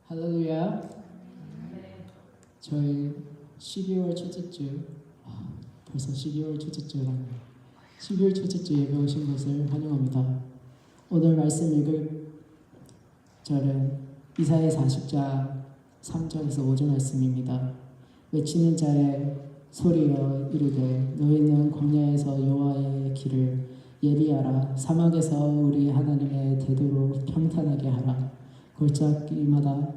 할렐루야. 저희 12월 첫째 주, 벌써 12월 첫째 주라네요. 12월 첫째 주 예배 오신 것을 환영합니다. 오늘 말씀 읽을 절은 이사야 40장 3절에서 5절 말씀입니다. 외치는 자의 소리여 이르되 너희는 광야에서 여호와의 길을 예비하라. 사막에서 우리 하나님의 대도로 평탄하게 하라. 골짜기마다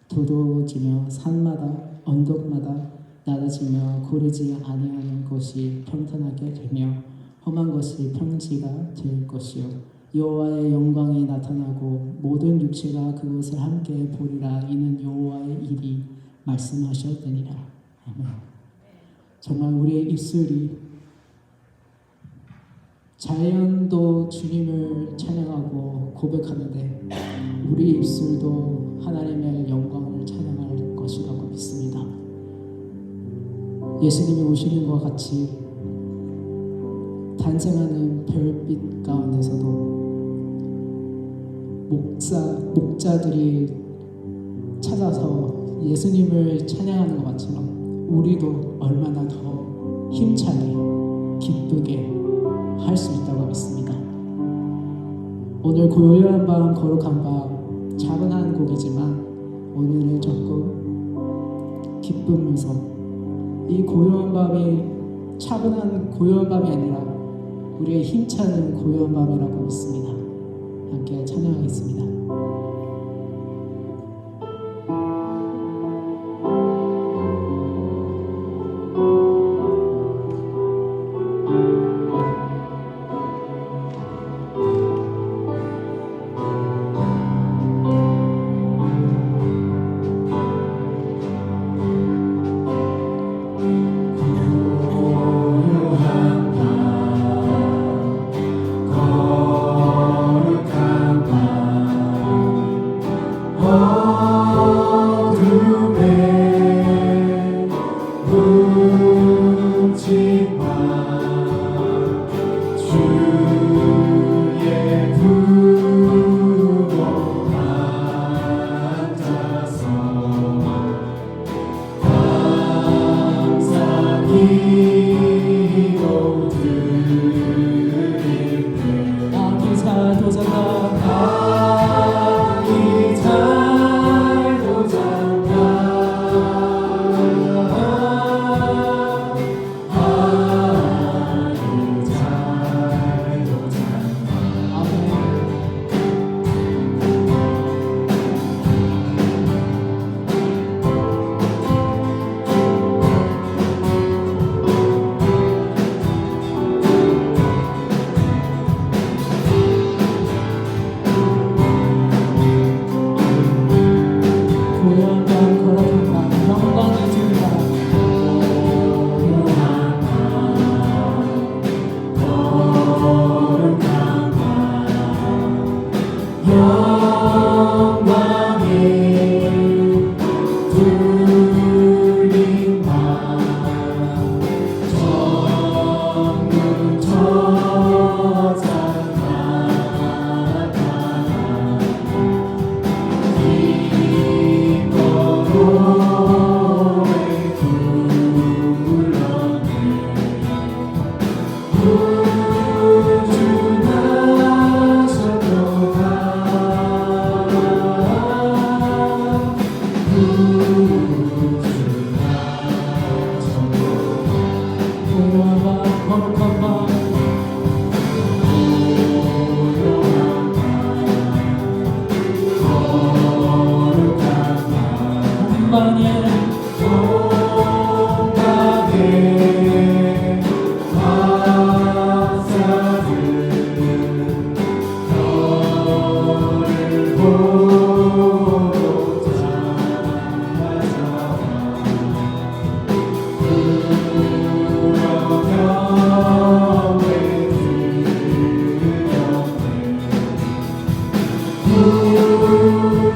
도도지며 산마다 언덕마다 낮아지며 고르지 아니하는 것이 평탄하게 되며 험한 것이 평지가 될 것이요 여호와의 영광이 나타나고 모든 육체가 그것을 함께 보리라. 이는 여호와의 일이 말씀하셨느니라. 아멘. 정말 우리의 입술이 자연도 주님을 찬양하고 고백하는데 우리 입술도 하나님의 영광을 찬양할 것이라고 믿습니다. 예수님이 오시는 것 같이 탄생하는 별빛 가운데서도 목자들이 찾아서 예수님을 찬양하는 것 같처럼 우리도 얼마나 더 힘차게 기쁘게 할 수 있다고 믿습니다. 오늘 고요한 밤 거룩한 밤 작은 한 곡이지만 오늘은 조금 기쁨에서 이 고요한 밤이 차분한 고요한 밤이 아니라 우리의 힘차는 고요한 밤이라고 믿습니다. 함께 찬양하겠습니다.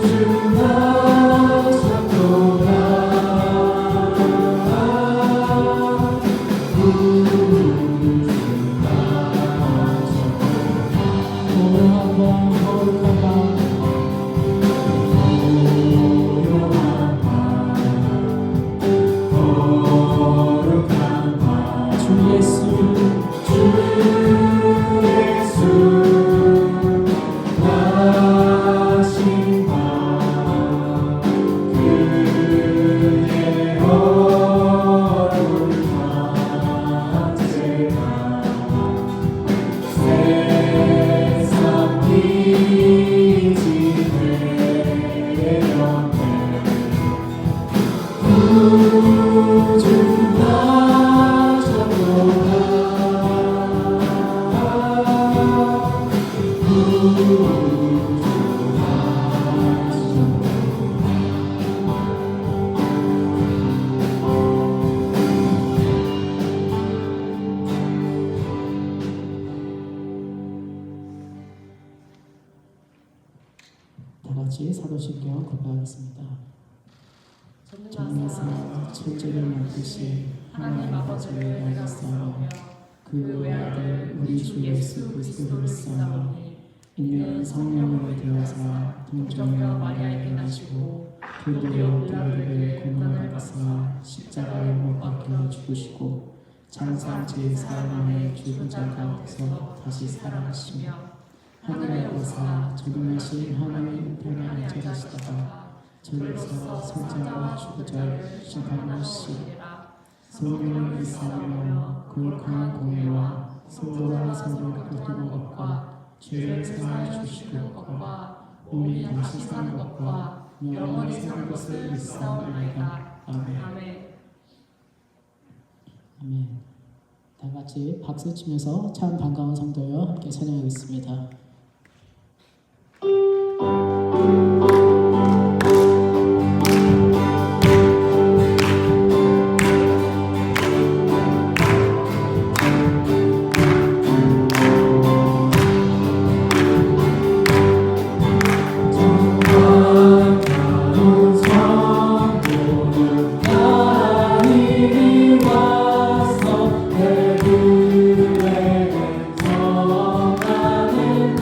주나 셨도다 사도신경 고백하겠습니다. 전능하사 천지를 만드신 하나님 아버지를 알겠사오며 그 외아들 우리 주 예수 그리스도를 믿사오니 이는 성령으로 되어서 동정녀 마리아에게 나시고 교도로 우리를 고난받으사 십자가에 못 박혀 죽으시고 장사 제4일에 죽은 자 가운데서 다시 살아나시며 하늘에 오르사 전능하신 하나님 우편에 앉아 계시다가 저에서 성자와 죽은 시작하시리라. 성령을 믿사오며 거룩한 공예와 성도와 서로 교통한 것과 죄를 사하여 주시는 것과 몸이 다시 사는 것과 영원히 사는 것을 믿사오나이다. 아멘. 아멘. 다 같이 박수 치면서 참 반가운 성도여 함께 찬양하겠습니다. 와서 내 그에게 전하는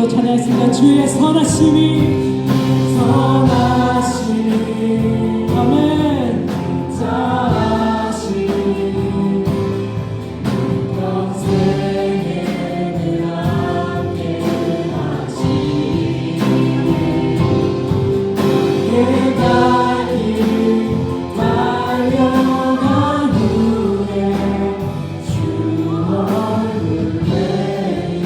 찬양했습니다. 주의 선하심이 아멘. 자하심이 평생에는 함께 하시니 내가 길 달려간 후에 주 얼굴 내린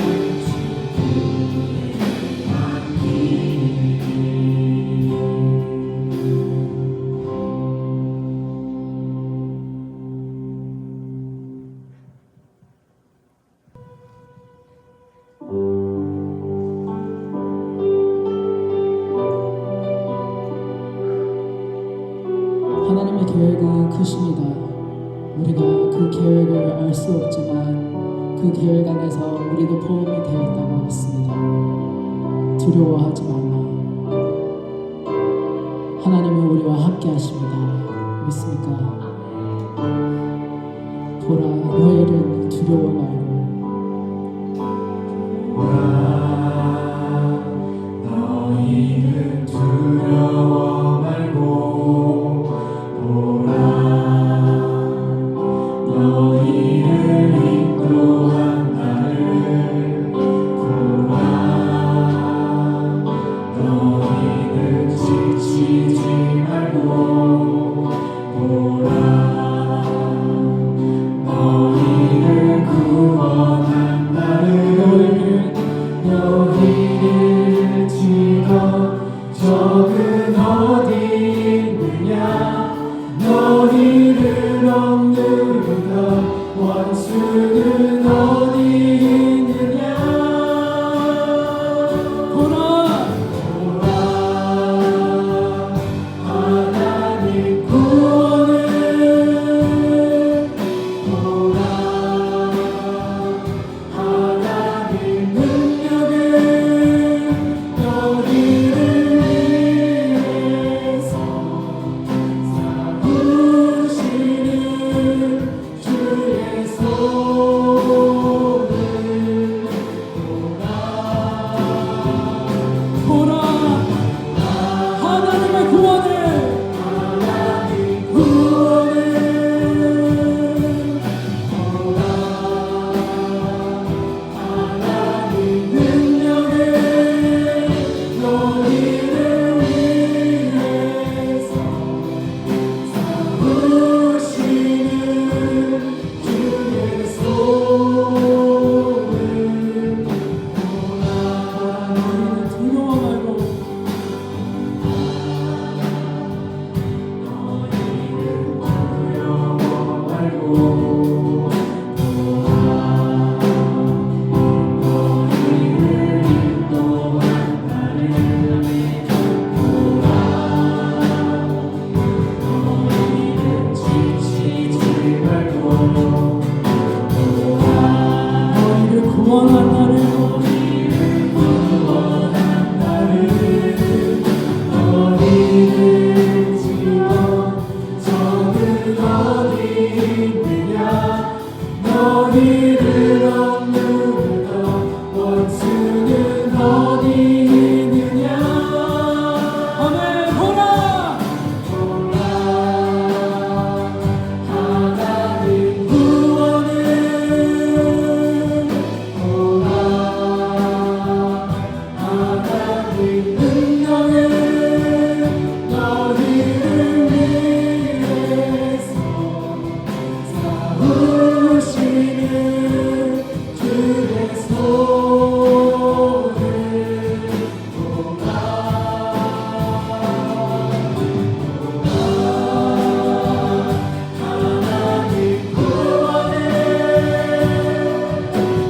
하나님의 계획은 크십니다. 우리가 그 계획을 알 수 없지만 그 계획 안에서 우리도 포함이 되어 있다고 믿습니다. 두려워하지 말라. 하나님은 우리와 함께 하십니다. 믿습니까? 보라, 너희는 두려워 말고 너희는 두려워 말고 보라 너희를 인도한 나를 보라 너희는 지치지 말고 보라 너희를 구원한 나를 너희를 치고 적은 어디 있느냐 너희를 억누르던 원수는 어디 있느냐 보라 하나님 구원을 보라 하나님 능력을 너희를 위해서 삼으시는 주의 손을 보라 하나님의 구원을 하나님 구원을 보라 하나님 능력을 너희를 위해서 삼으시는 주의 손을 보라 너희는 두려워 말고 너희를 구원한 나를 너희를 지어 적은 어디 있느냐 너희를 억누르던 원수는 어디 있느냐 아멘 보라 하나님 구원을 보라 하나님 능력을 너희를 위해서 삼으시는 주의 손을 보라 하나님 구원을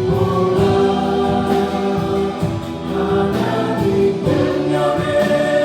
보라 하나님 능력을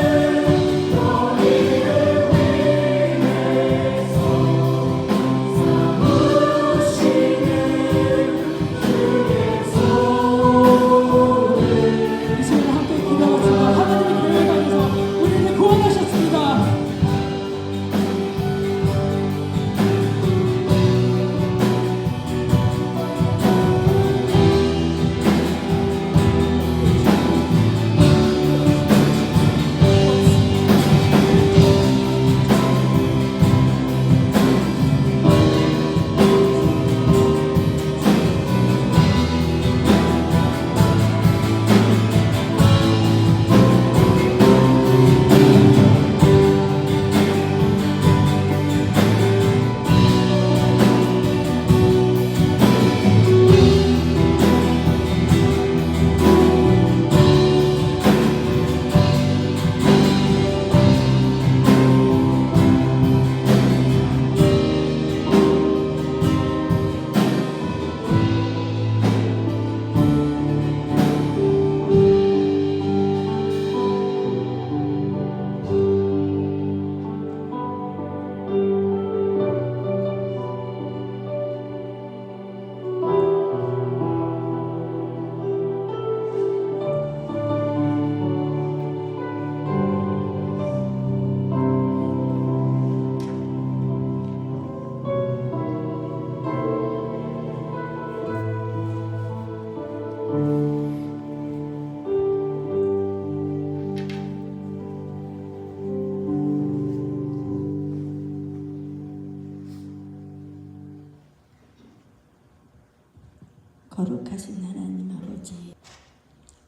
거룩하신 하나님 아버지,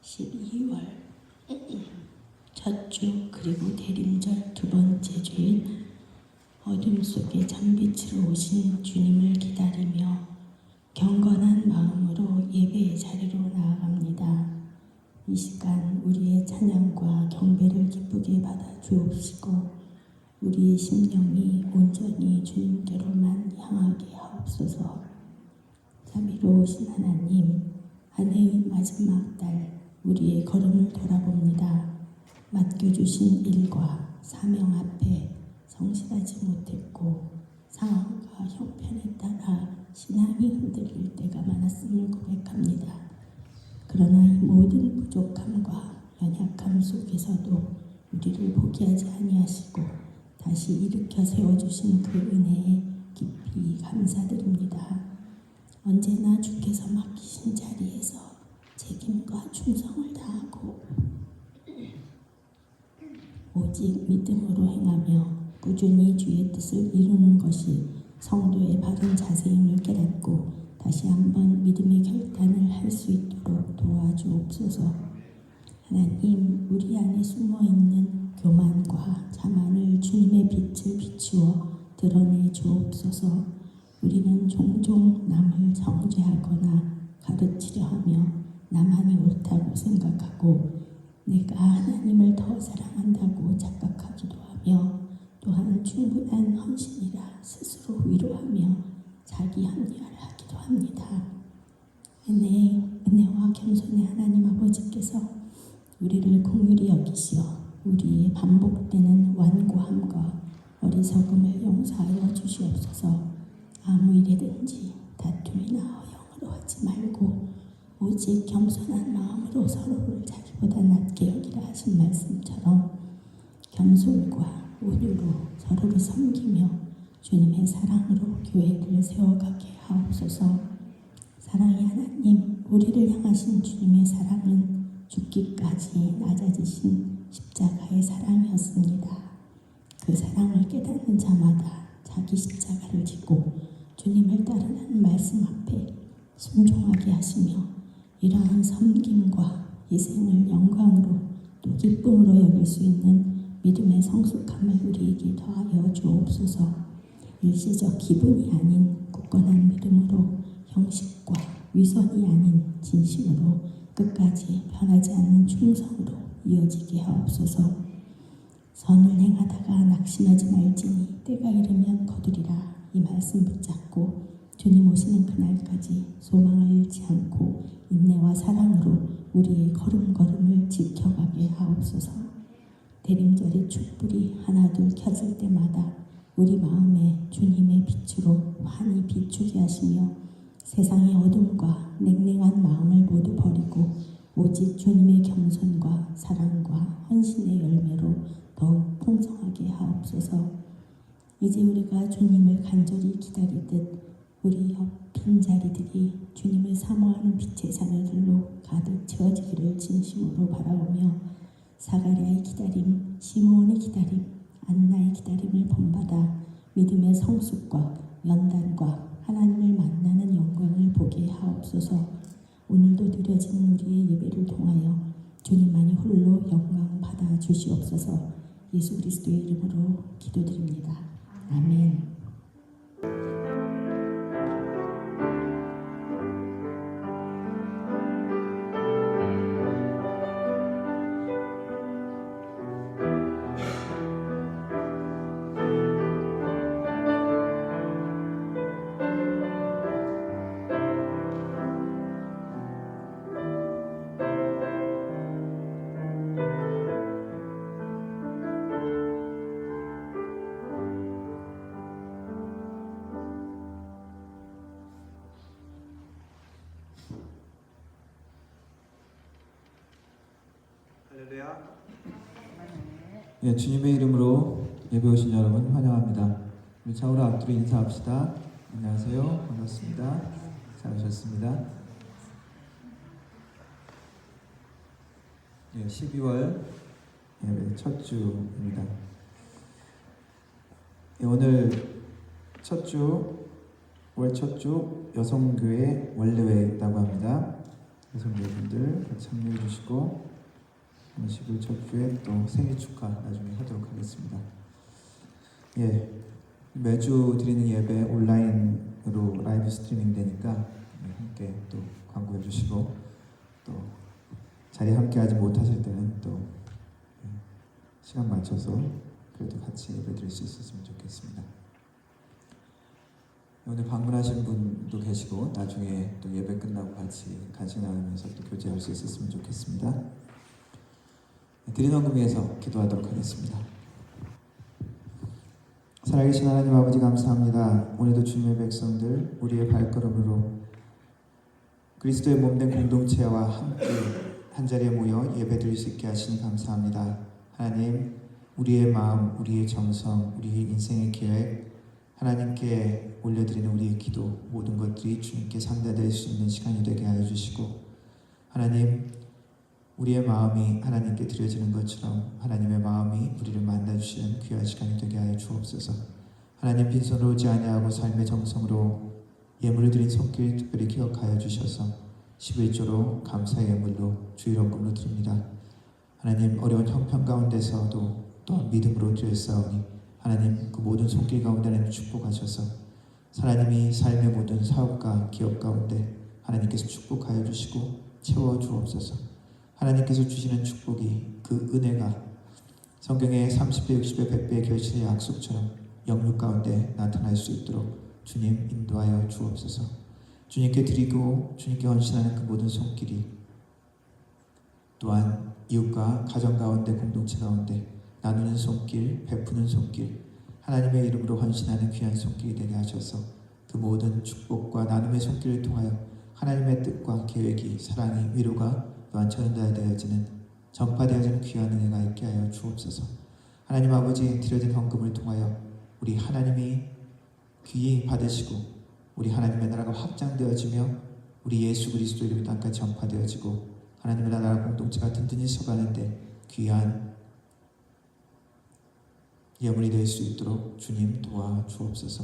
12월 첫 주 그리고 대림절 두 번째 주인 어둠 속에 잔빛으로 오신 주님을 기다리며 경건한 마음으로 예배의 자리로 나아갑니다. 이 시간 우리의 찬양과 경배를 기쁘게 받아 주옵시고 우리의 심령이 온전히 주님께로만 향하게 하옵소서. 자비로우신 하나님, 한 해의 마지막 달 우리의 걸음을 돌아봅니다. 맡겨주신 일과 사명 앞에 성실하지 못했고 상황과 형편에 따라 신앙이 흔들릴 때가 많았음을 고백합니다. 그러나 이 모든 부족함과 연약함 속에서도 우리를 포기하지 아니하시고 다시 일으켜 세워주신 그 은혜에 깊이 감사드립니다. 언제나 주께서 맡기신 자리에서 책임과 충성을 다하고 오직 믿음으로 행하며 꾸준히 주의 뜻을 이루는 것이 성도의 바른 자세임을 깨닫고 다시 한번 믿음의 결단을 할 수 있도록 도와주옵소서. 하나님, 우리 안에 숨어있는 교만과 자만을 주님의 빛을 비추어 드러내 주옵소서. 우리는 종종 남을 정죄하거나 가르치려 하며 나만이 옳다고 생각하고 내가 하나님을 더 사랑한다고 착각하기도 하며 또한 충분한 헌신이라 스스로 위로하며 자기 합리화를 하기도 합니다. 은혜와 겸손의 하나님 아버지께서 우리를 긍휼히 여기시어 우리의 반복되는 완고함과 어리석음을 용서하여 주시옵소서. 아무 일이든지 다툼이나 허영으로 하지 말고 오직 겸손한 마음으로 서로를 자기보다 낮게 여기라 하신 말씀처럼 겸손과 온유로 서로를 섬기며 주님의 사랑으로 교회를 세워가게 하옵소서. 사랑의 하나님, 우리를 향하신 주님의 사랑은 죽기까지 낮아지신 십자가의 사랑이었습니다. 그 사랑을 깨닫는 자마다 자기 십자가를 지고 주님을 따르는 말씀 앞에 순종하게 하시며 이러한 섬김과 희생을 영광으로 또 기쁨으로 여길 수 있는 믿음의 성숙함을 우리에게 더하여 주옵소서. 일시적 기분이 아닌 굳건한 믿음으로 형식과 위선이 아닌 진심으로 끝까지 변하지 않는 충성으로 이어지게 하옵소서. 선을 행하다가 낙심하지 말지니 때가 이르면 거두리라. 이 말씀 붙잡고 주님 오시는 그날까지 소망을 잃지 않고 인내와 사랑으로 우리의 걸음걸음을 지켜가게 하옵소서. 대림절의 촛불이 하나둘 켜질 때마다 우리 마음에 주님의 빛으로 환히 비추게 하시며 세상의 어둠과 냉랭한 마음을 모두 버리고 오직 주님의 겸손과 사랑과 헌신의 열매로 더욱 풍성하게 하옵소서. 이제 우리가 주님을 간절히 기다리듯 우리 옆 빈자리들이 주님을 사모하는 빛의 자녀들로 가득 채워지기를 진심으로 바라오며 사가랴의 기다림, 시므온의 기다림, 안나의 기다림을 본받아 믿음의 성숙과 연단과 하나님을 만나는 영광을 보게 하옵소서. 오늘도 드려지는 우리의 예배를 통하여 주님만이 홀로 영광 받아 주시옵소서. 예수 그리스도의 이름으로 기도드립니다. 아멘. 할렐루야. 예, 주님의 이름으로 예배 오신 여러분 환영합니다. 우리 좌우로 앞뒤로 인사합시다. 안녕하세요. 반갑습니다. 잘 오셨습니다. 예, 12월 예배 첫 주입니다. 예, 오늘 첫 주 올해 첫 주 여성교회 원래회에 있다고 합니다. 여성교회분들 같이 참여해 주시고 10월 첫 주에 또 생일 축하 나중에 하도록 하겠습니다. 예, 매주 드리는 예배 온라인으로 라이브 스트리밍 되니까 함께 또 광고해 주시고 또 자리에 함께 하지 못하실 때는 또 시간 맞춰서 그래도 같이 예배 드릴 수 있었으면 좋겠습니다. 오늘 방문하신 분도 계시고 나중에 또 예배 끝나고 같이 나누면서 또 교제할 수 있었으면 좋겠습니다. 드린 헌금 위해서 기도하도록 하겠습니다. 살아계신 하나님 아버지 감사합니다. 오늘도 주님의 백성들 우리의 발걸음으로 그리스도의 몸된 공동체와 함께 한자리에 모여 예배드릴 수 있게 하시니 감사합니다. 하나님, 우리의 마음, 우리의 정성, 우리의 인생의 계획 하나님께 올려드리는 우리의 기도 모든 것들이 주님께 상달될 수 있는 시간이 되게 하여 주시고 하나님, 우리의 마음이 하나님께 드려지는 것처럼 하나님의 마음이 우리를 만나주시는 귀한 시간이 되게 하여 주옵소서. 하나님, 빈손으로 오지 아니하고 삶의 정성으로 예물을 드린 손길 특별히 기억하여 주셔서 11조로 감사의 예물로 주일 헌금으로 드립니다. 하나님, 어려운 형편 가운데서도 또한 믿음으로 드렸사오니 하나님, 그 모든 손길 가운데 하나님 축복하셔서 하나님이 삶의 모든 사업과 기업 가운데 하나님께서 축복하여 주시고 채워 주옵소서. 하나님께서 주시는 축복이 그 은혜가 성경의 30배, 60배, 100배의 결실의 약속처럼 영육 가운데 나타날 수 있도록 주님 인도하여 주옵소서. 주님께 드리고 주님께 헌신하는 그 모든 손길이 또한 이웃과 가정 가운데 공동체 가운데 나누는 손길, 베푸는 손길, 하나님의 이름으로 헌신하는 귀한 손길이 되게 하셔서 그 모든 축복과 나눔의 손길을 통하여 하나님의 뜻과 계획이 사랑이 위로가 또한 전달되어지는 전파되어지는 귀한 은혜가 있게 하여 주옵소서. 하나님 아버지, 드려진 헌금을 통하여 우리 하나님이 귀히 받으시고 우리 하나님의 나라가 확장되어지며 우리 예수 그리스도 이름이 땅까지 전파되어지고 하나님의 나라 공동체가 든든히 서가는데 귀한 예물이 될 수 있도록 주님 도와주옵소서.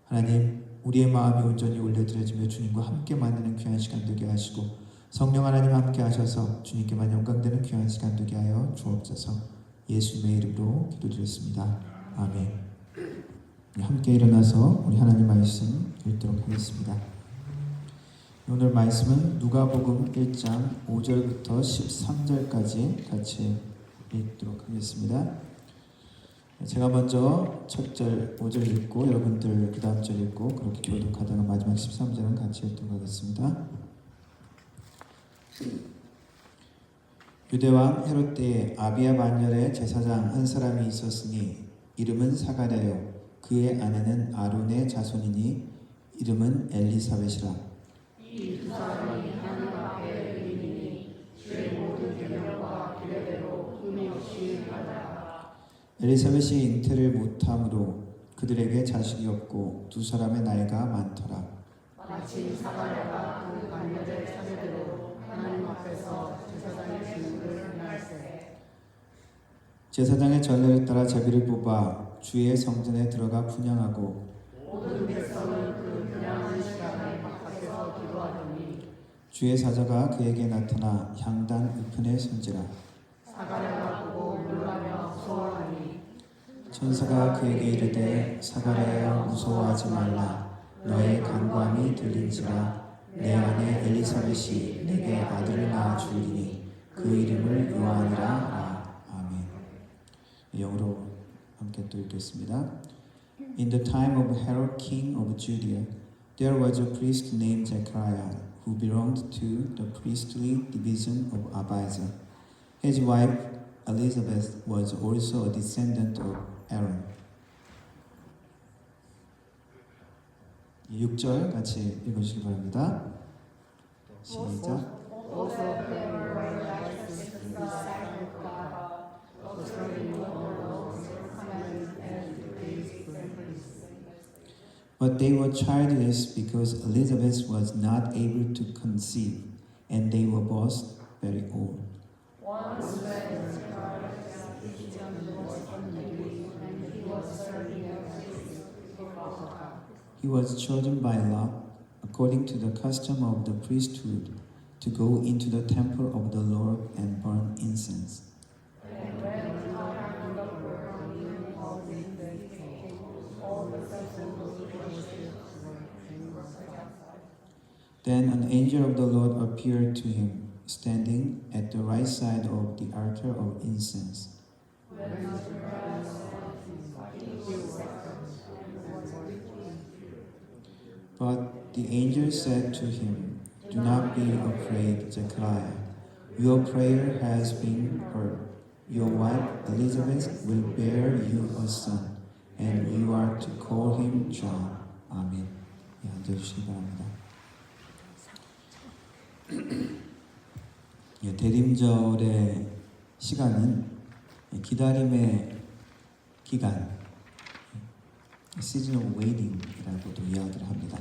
하나님, 우리의 마음이 온전히 올려드려지며 주님과 함께 만나는 귀한 시간 되게 하시고 성령 하나님 함께 하셔서 주님께만 영광되는 귀한 시간 되게 하여 주옵소서. 예수님의 이름으로 기도드렸습니다. 아멘. 함께 일어나서 우리 하나님 말씀 읽도록 하겠습니다. 오늘 말씀은 누가복음 1장 5절부터 13절까지 같이 읽도록 하겠습니다. 제가 먼저 첫 절 5절 읽고 여러분들 그 다음 절 읽고 그렇게 교독하다가 마지막 13절은 같이 읽도록 하겠습니다. 유대왕 헤롯 때에 아비야 만열의 제사장 한 사람이 있었으니 이름은 사가랴요. 그의 아내는 아론의 자손이니 이름은 엘리사벳이라. 이 두 사람이 하나님 앞에 의인이니 주의 모든 계명과 규례대로 흠이 없이 행하더라. 엘리사벳이 잉태를 못함으로 그들에게 자식이 없고 두 사람의 나이가 많더라. 마침 사가랴가 그 만열의 차례대로 하나님 앞에서 제사장의 직무를 행할세. 제사장의 전례를 따라 제비를 뽑아 주의 성전에 들어가 분향하고 모든 백성은 그 분향하는 시간에 바깥에서 기도하더니 주의 사자가 그에게 나타나 향단 우편에 선지라. 사가랴가 보고 놀라며 무서워하니 천사가 그에게 이르되 사가랴여 무서워하지 말라. 너의 간구함이 들린지라. 내 아내 엘리사벳이 내게 아들을 낳아 주리니 그 이름을 요한이라. 아멘. 영어로 함께 또 읽겠습니다. In the time of Herod, king of Judea, there was a priest named Zechariah who belonged to the priestly division of Abijah. His wife Elizabeth was also a descendant of Aaron. 6절 같이 읽어주시기 바랍니다. 시작. But they were childless because Elizabeth was not able to conceive, and they were both very old. he was chosen by lot according to the custom of the priesthood to go into the temple of the Lord and burn incense. Then an angel of the Lord appeared to him, standing at the right side of the altar of incense. But the angel said to him, "Do not be afraid, Zechariah. Your prayer has been heard. Your wife Elizabeth will bear you a son, and you are to call him John." 아멘. 예, 앉아주시기 바랍니다. 예, 대림절의 시간은 기다림의 기간, season of waiting이라고도 이야기를 합니다.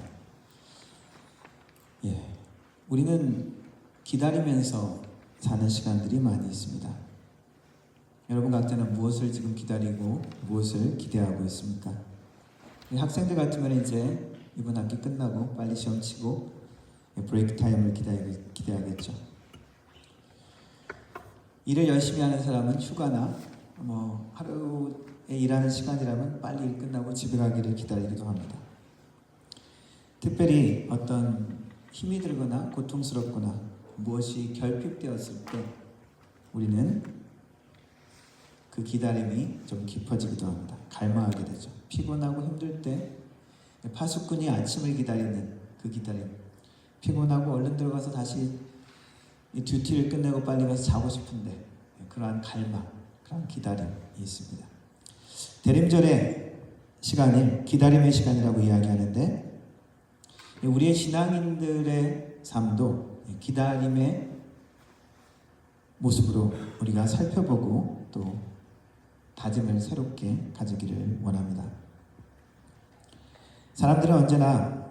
예, 우리는 기다리면서 사는 시간들이 많이 있습니다. 여러분 각자는 무엇을 지금 기다리고 무엇을 기대하고 있습니까? 학생들 같으면 이제 이번 학기 끝나고 빨리 시험 치고 브레이크 타임을 기대하겠죠. 일을 열심히 하는 사람은 휴가나 하루에 일하는 시간이라면 빨리 일 끝나고 집에 가기를 기다리기도 합니다. 특별히 어떤 힘이 들거나 고통스럽거나 무엇이 결핍되었을 때 우리는 그 기다림이 좀 깊어지기도 합니다. 갈망하게 되죠. 피곤하고 힘들 때 파수꾼이 아침을 기다리는 그 기다림, 피곤하고 얼른 들어가서 다시 이 듀티를 끝내고 빨리 가서 자고 싶은데 그러한 갈망, 그러한 기다림이 있습니다. 대림절의 시간을 기다림의 시간이라고 이야기하는데 우리의 신앙인들의 삶도 기다림의 모습으로 우리가 살펴보고 또 다짐을 새롭게 가지기를 원합니다. 사람들은 언제나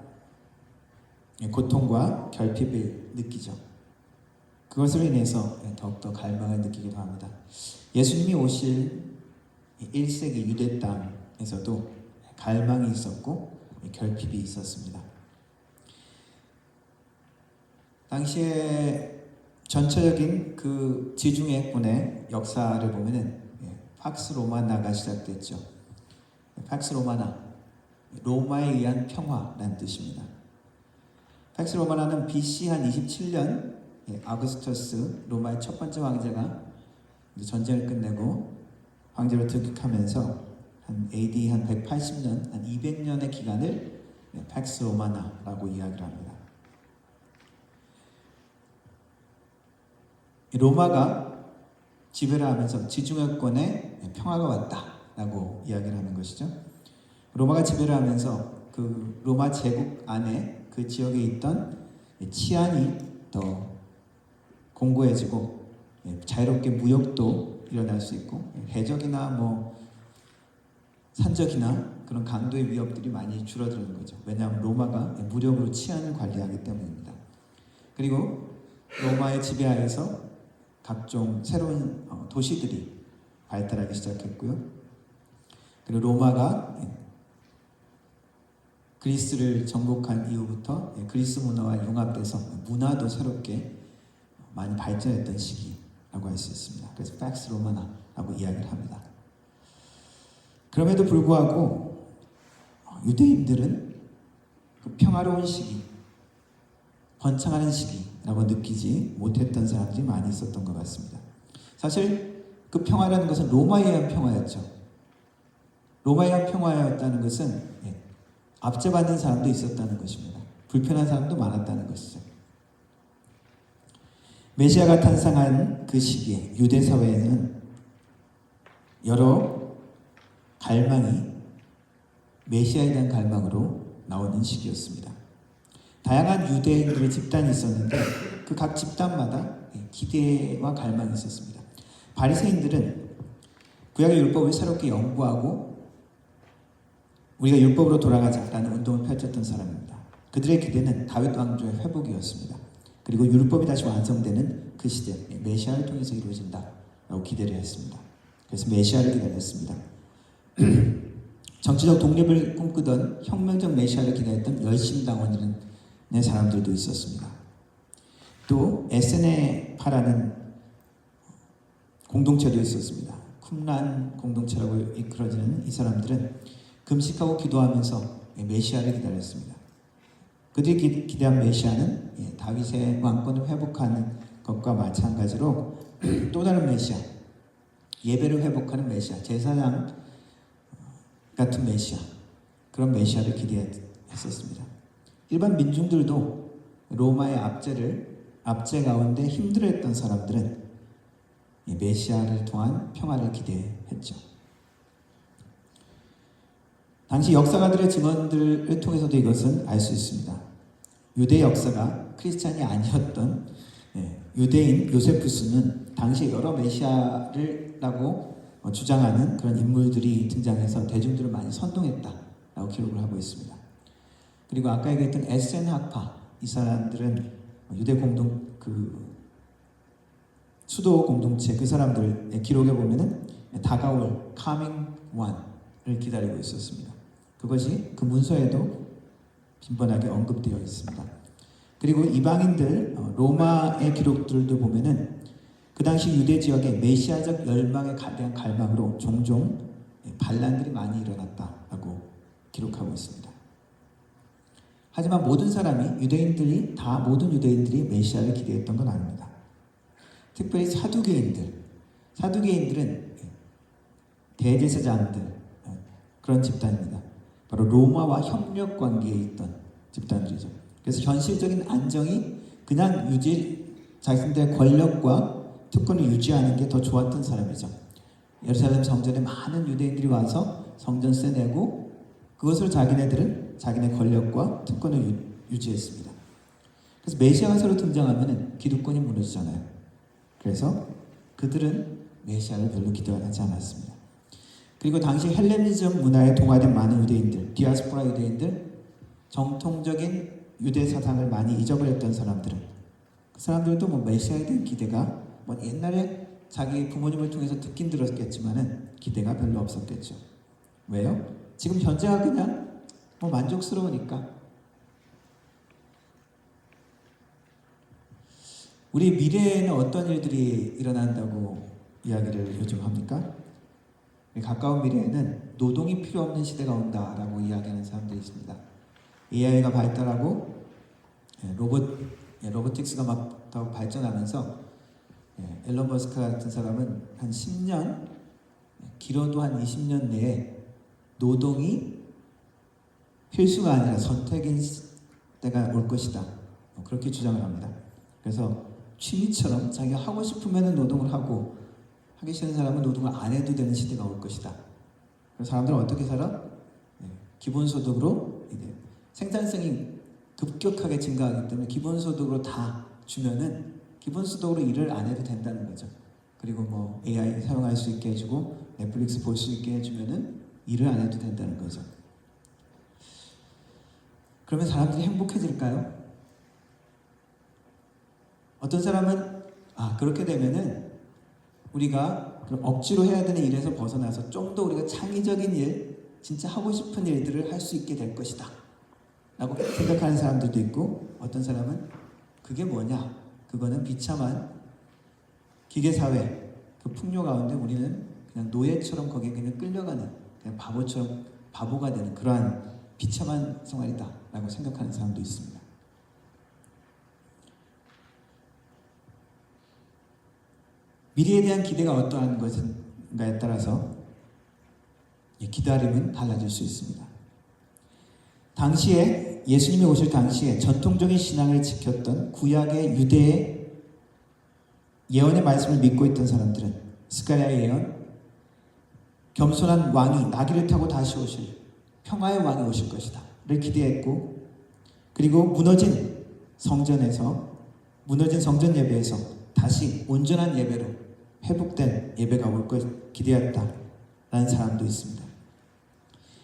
고통과 결핍을 느끼죠. 그것으로 인해서 더욱더 갈망을 느끼기도 합니다. 예수님이 오실 1세기 유대 땅에서도 갈망이 있었고 결핍이 있었습니다. 당시에 전체적인 그 지중해권의 역사를 보면은 팍스 로마나가 시작됐죠. 팍스 로마나, 로마에 의한 평화라는 뜻입니다. 팍스 로마나는 BC 한 27년 아구스토스 로마의 첫 번째 황제가 전쟁을 끝내고 황제로 즉위하면서 한 AD 한 180년, 한 200년의 기간을 팍스 로마나라고 이야기를 합니다. 로마가 지배를 하면서 지중해권에 평화가 왔다라고 이야기를 하는 것이죠. 로마가 지배를 하면서 그 로마 제국 안에 그 지역에 있던 치안이 더 공고해지고 자유롭게 무역도 일어날 수 있고 해적이나 산적이나 그런 강도의 위협들이 많이 줄어드는 거죠. 왜냐하면 로마가 무력으로 치안을 관리하기 때문입니다. 그리고 로마의 지배하에서 각종 새로운 도시들이 발달하기 시작했고요. 그리고 로마가 그리스를 정복한 이후부터 그리스 문화와 융합돼서 문화도 새롭게 많이 발전했던 시기라고 할 수 있습니다. 그래서 팍스 로마나라고 이야기를 합니다. 그럼에도 불구하고 유대인들은 그 평화로운 시기, 번창하는 시기라고 느끼지 못했던 사람들이 많이 있었던 것 같습니다. 사실 그 평화라는 것은 로마에 의한 평화였죠. 로마에 의한 평화였다는 것은 압제받는 사람도 있었다는 것입니다. 불편한 사람도 많았다는 것이죠. 메시아가 탄생한 그 시기에 유대 사회에는 여러 갈망이 메시아에 대한 갈망으로 나오는 시기였습니다. 다양한 유대인들의 집단이 있었는데 그 각 집단마다 기대와 갈망이 있었습니다. 바리새인들은 구약의 율법을 새롭게 연구하고 우리가 율법으로 돌아가자라는 운동을 펼쳤던 사람입니다. 그들의 기대는 다윗 왕조의 회복이었습니다. 그리고 율법이 다시 완성되는 그 시대, 메시아를 통해서 이루어진다라고 기대를 했습니다. 그래서 메시아를 기다렸습니다. 정치적 독립을 꿈꾸던 혁명적 메시아를 기다렸던 열심당원이라는 사람들도 있었습니다. 또 SNF라는 공동체도 있었습니다. 쿰란 공동체라고 이끌어지는 이 사람들은 금식하고 기도하면서 메시아를 기다렸습니다. 그들이 기대한 메시아는 다윗의 왕권을 회복하는 것과 마찬가지로 또 다른 메시아, 예배를 회복하는 메시아, 제사장 같은 메시아, 그런 메시아를 기대했었습니다. 일반 민중들도 로마의 압제 가운데 힘들어했던 사람들은 이 메시아를 통한 평화를 기대했죠. 당시 역사가들의 증언들을 통해서도 이것은 알 수 있습니다. 유대 역사가 크리스찬이 아니었던 유대인 요세푸스는 당시 여러 메시아라고 주장하는 그런 인물들이 등장해서 대중들을 많이 선동했다라고 기록을 하고 있습니다. 그리고 아까 얘기했던 에센 학파, 이 사람들은 유대 수도 공동체 그 사람들의 기록에 보면은 다가올 coming one을 기다리고 있었습니다. 그것이 그 문서에도 빈번하게 언급되어 있습니다. 그리고 이방인들 로마의 기록들도 보면은 그 당시 유대 지역의 메시아적 열망에 대한 갈망으로 종종 반란들이 많이 일어났다라고 기록하고 있습니다. 하지만 모든 모든 유대인들이 메시아를 기대했던 건 아닙니다. 특별히 사두개인들은 대제사장들 그런 집단입니다. 바로 로마와 협력 관계에 있던 집단들이죠. 그래서 현실적인 안정이 그냥 자신들의 권력과 특권을 유지하는 게 더 좋았던 사람이죠. 예루살렘 성전에 많은 유대인들이 와서 성전 세내고 그것을 자기네 권력과 특권을 유지했습니다. 그래서 메시아가 새로 등장하면 기득권이 무너지잖아요. 그래서 그들은 메시아를 별로 기대하지 않았습니다. 그리고 당시 헬레니즘 문화에 동화된 많은 유대인들, 디아스포라 유대인들, 정통적인 유대 사상을 많이 잊어버렸던 사람들은 그 사람들도 메시아에 대한 기대가 옛날에 자기 부모님을 통해서 듣긴 들었겠지만은 기대가 별로 없었겠죠. 왜요? 지금 현재가 그냥 만족스러우니까. 우리 미래에는 어떤 일들이 일어난다고 이야기를 요즘 합니까? 가까운 미래에는 노동이 필요 없는 시대가 온다라고 이야기하는 사람들이 있습니다. AI가 발달하고 로보틱스가 막 더 발전하면서 앨런 머스크 같은 사람은 한 10년, 길어도 한 20년 내에 노동이 필수가 아니라 선택인 때가 올 것이다. 그렇게 주장을 합니다. 그래서 취미처럼 자기가 하고 싶으면 노동을 하고 하기 싫은 사람은 노동을 안 해도 되는 시대가 올 것이다. 그래서 사람들은 어떻게 살아? 기본소득으로 생산성이 급격하게 증가하기 때문에 기본소득으로 다 주면은 기본소득으로 일을 안 해도 된다는 거죠. 그리고 AI 사용할 수 있게 해주고 넷플릭스 볼 수 있게 해주면은 일을 안 해도 된다는 거죠. 그러면 사람들이 행복해질까요? 어떤 사람은 그렇게 되면은 우리가 억지로 해야 되는 일에서 벗어나서 좀 더 우리가 창의적인 일, 진짜 하고 싶은 일들을 할 수 있게 될 것이다 라고 생각하는 사람들도 있고, 어떤 사람은 그게 뭐냐, 그거는 비참한 기계사회 그 풍요 가운데 우리는 그냥 노예처럼 거기에 그냥 끌려가는, 그냥 바보가 되는 그러한 비참한 생활이다 라고 생각하는 사람도 있습니다. 미래에 대한 기대가 어떠한 것인가에 따라서 기다림은 달라질 수 있습니다. 당시에 예수님이 오실 당시에 전통적인 신앙을 지켰던 구약의 유대의 예언의 말씀을 믿고 있던 사람들은 스가랴의 예언, 겸손한 왕이 나귀를 타고 다시 오실 평화의 왕이 오실 것이다 를 기대했고, 그리고 무너진 성전 성전 예배에서 다시 온전한 예배로 회복된 예배가 올 것 기대했다라는 사람도 있습니다.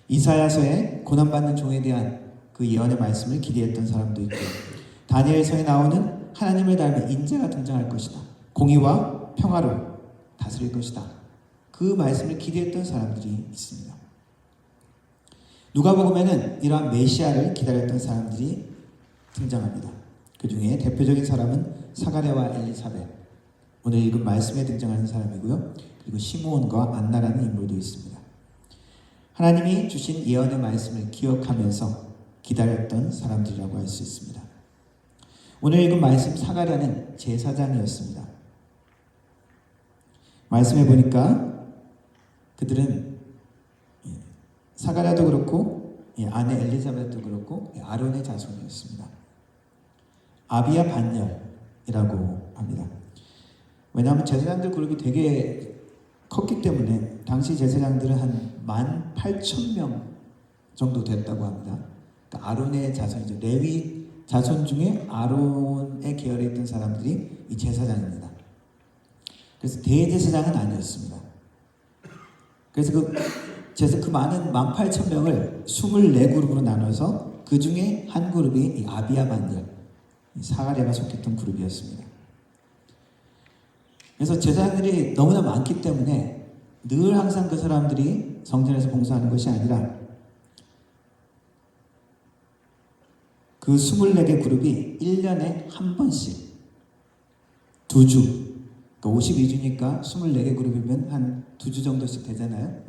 이사야서의 고난받는 종에 대한 그 예언의 말씀을 기대했던 사람도 있고, 다니엘서에 나오는 하나님을 닮은 인자가 등장할 것이다, 공의와 평화로 다스릴 것이다, 그 말씀을 기대했던 사람들이 있습니다. 누가복음에는 이러한 메시아를 기다렸던 사람들이 등장합니다. 그 중에 대표적인 사람은 사가랴와 엘리사벳, 오늘 읽은 말씀에 등장하는 사람이고요. 그리고 시므온과 안나라는 인물도 있습니다. 하나님이 주신 예언의 말씀을 기억하면서 기다렸던 사람들이라고 할 수 있습니다. 오늘 읽은 말씀 사가랴는 제사장이었습니다. 말씀해 보니까 그들은 사가랴도 그렇고 아내 엘리사벳도 그렇고 아론의 자손이었습니다. 아비야 반열이라고 합니다. 왜냐하면 제사장들 그룹이 되게 컸기 때문에 당시 제사장들은 한 18,000명 정도 됐다고 합니다. 그러니까 아론의 자손이죠. 레위 자손 중에 아론의 계열에 있던 사람들이 이 제사장입니다. 그래서 대제사장은 아니었습니다. 그래서 그 많은 18,000명을 24그룹으로 나눠서 그 중에 한 그룹이 이 아비야 반열, 사가랴가 속했던 그룹이었습니다. 그래서 제사장들이 너무나 많기 때문에 늘 항상 그 사람들이 성전에서 봉사하는 것이 아니라 그 24개 그룹이 1년에 한 번씩 2주, 그러니까 52주니까 24개 그룹이면 한 2주 정도씩 되잖아요.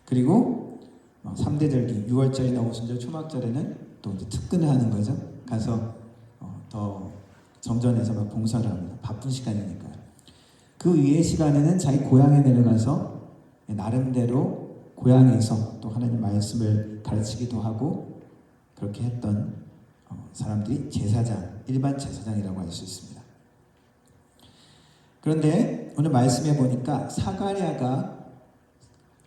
그리고 3대 절기, 6월절이나 오순절, 초막절에는 또 이제 특근을 하는 거죠. 가서 더 정전에서 막 봉사를 합니다. 바쁜 시간이니까요. 그 위의 시간에는 자기 고향에 내려가서 나름대로 고향에서 또 하나님 말씀을 가르치기도 하고 그렇게 했던 사람들이 제사장, 일반 제사장이라고 할 수 있습니다. 그런데 오늘 말씀해 보니까 사가랴가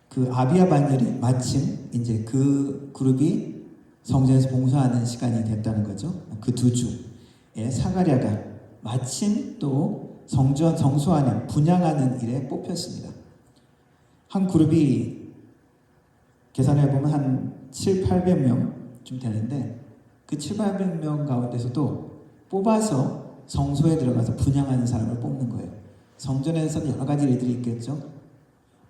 그 아비야 반열이 마침 이제 그 그룹이 성전에서 봉사하는 시간이 됐다는 거죠. 그 2주에 사가랴가 마침 또 성전 성소 안에 분향하는 일에 뽑혔습니다. 한 그룹이 계산해 보면 한 700~800명쯤 되는데 그 700~800명 가운데서도 뽑아서 성소에 들어가서 분향하는 사람을 뽑는 거예요. 성전에서는 여러 가지 일들이 있겠죠.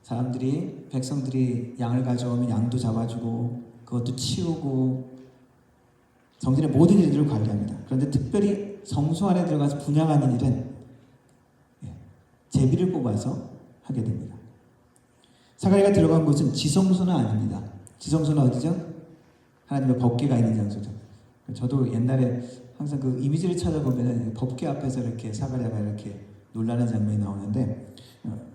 사람들이, 백성들이 양을 가져오면 양도 잡아주고 그것도 치우고 성전의 모든 일들을 관리합니다. 그런데 특별히 성소 안에 들어가서 분향하는 일은 제비를 뽑아서 하게 됩니다. 사가랴가 들어간 곳은 지성소는 아닙니다. 지성소는 어디죠? 하나님의 법궤가 있는 장소죠. 저도 옛날에 항상 그 이미지를 찾아보면 법궤 앞에서 이렇게 사가랴가 이렇게 놀라는 장면이 나오는데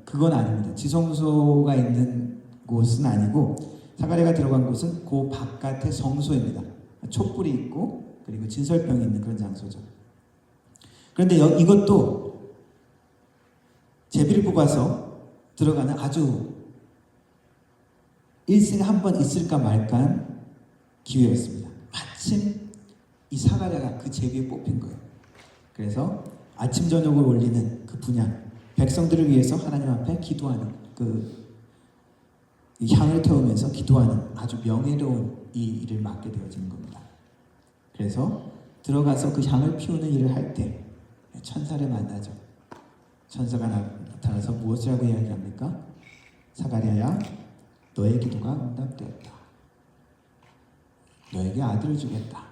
그건 아닙니다. 지성소가 있는 곳은 아니고 사가랴가 들어간 곳은 그 바깥의 성소입니다. 촛불이 있고 그리고 진설병이 있는 그런 장소죠. 그런데 이것도 제비를 뽑아서 들어가는 아주 일생에 한 번 있을까 말까한 기회였습니다. 마침 이 사가랴가 그 제비에 뽑힌 거예요. 그래서 아침 저녁을 올리는 그 분향, 백성들을 위해서 하나님 앞에 기도하는 이 향을 태우면서 기도하는 아주 명예로운 이 일을 맡게 되어지는 겁니다. 그래서 들어가서 그 향을 피우는 일을 할 때 천사를 만나죠. 천사가 나타나서 무엇이라고 이야기합니까? 사가랴야, 너의 기도가 응답되었다. 너에게 아들을 주겠다.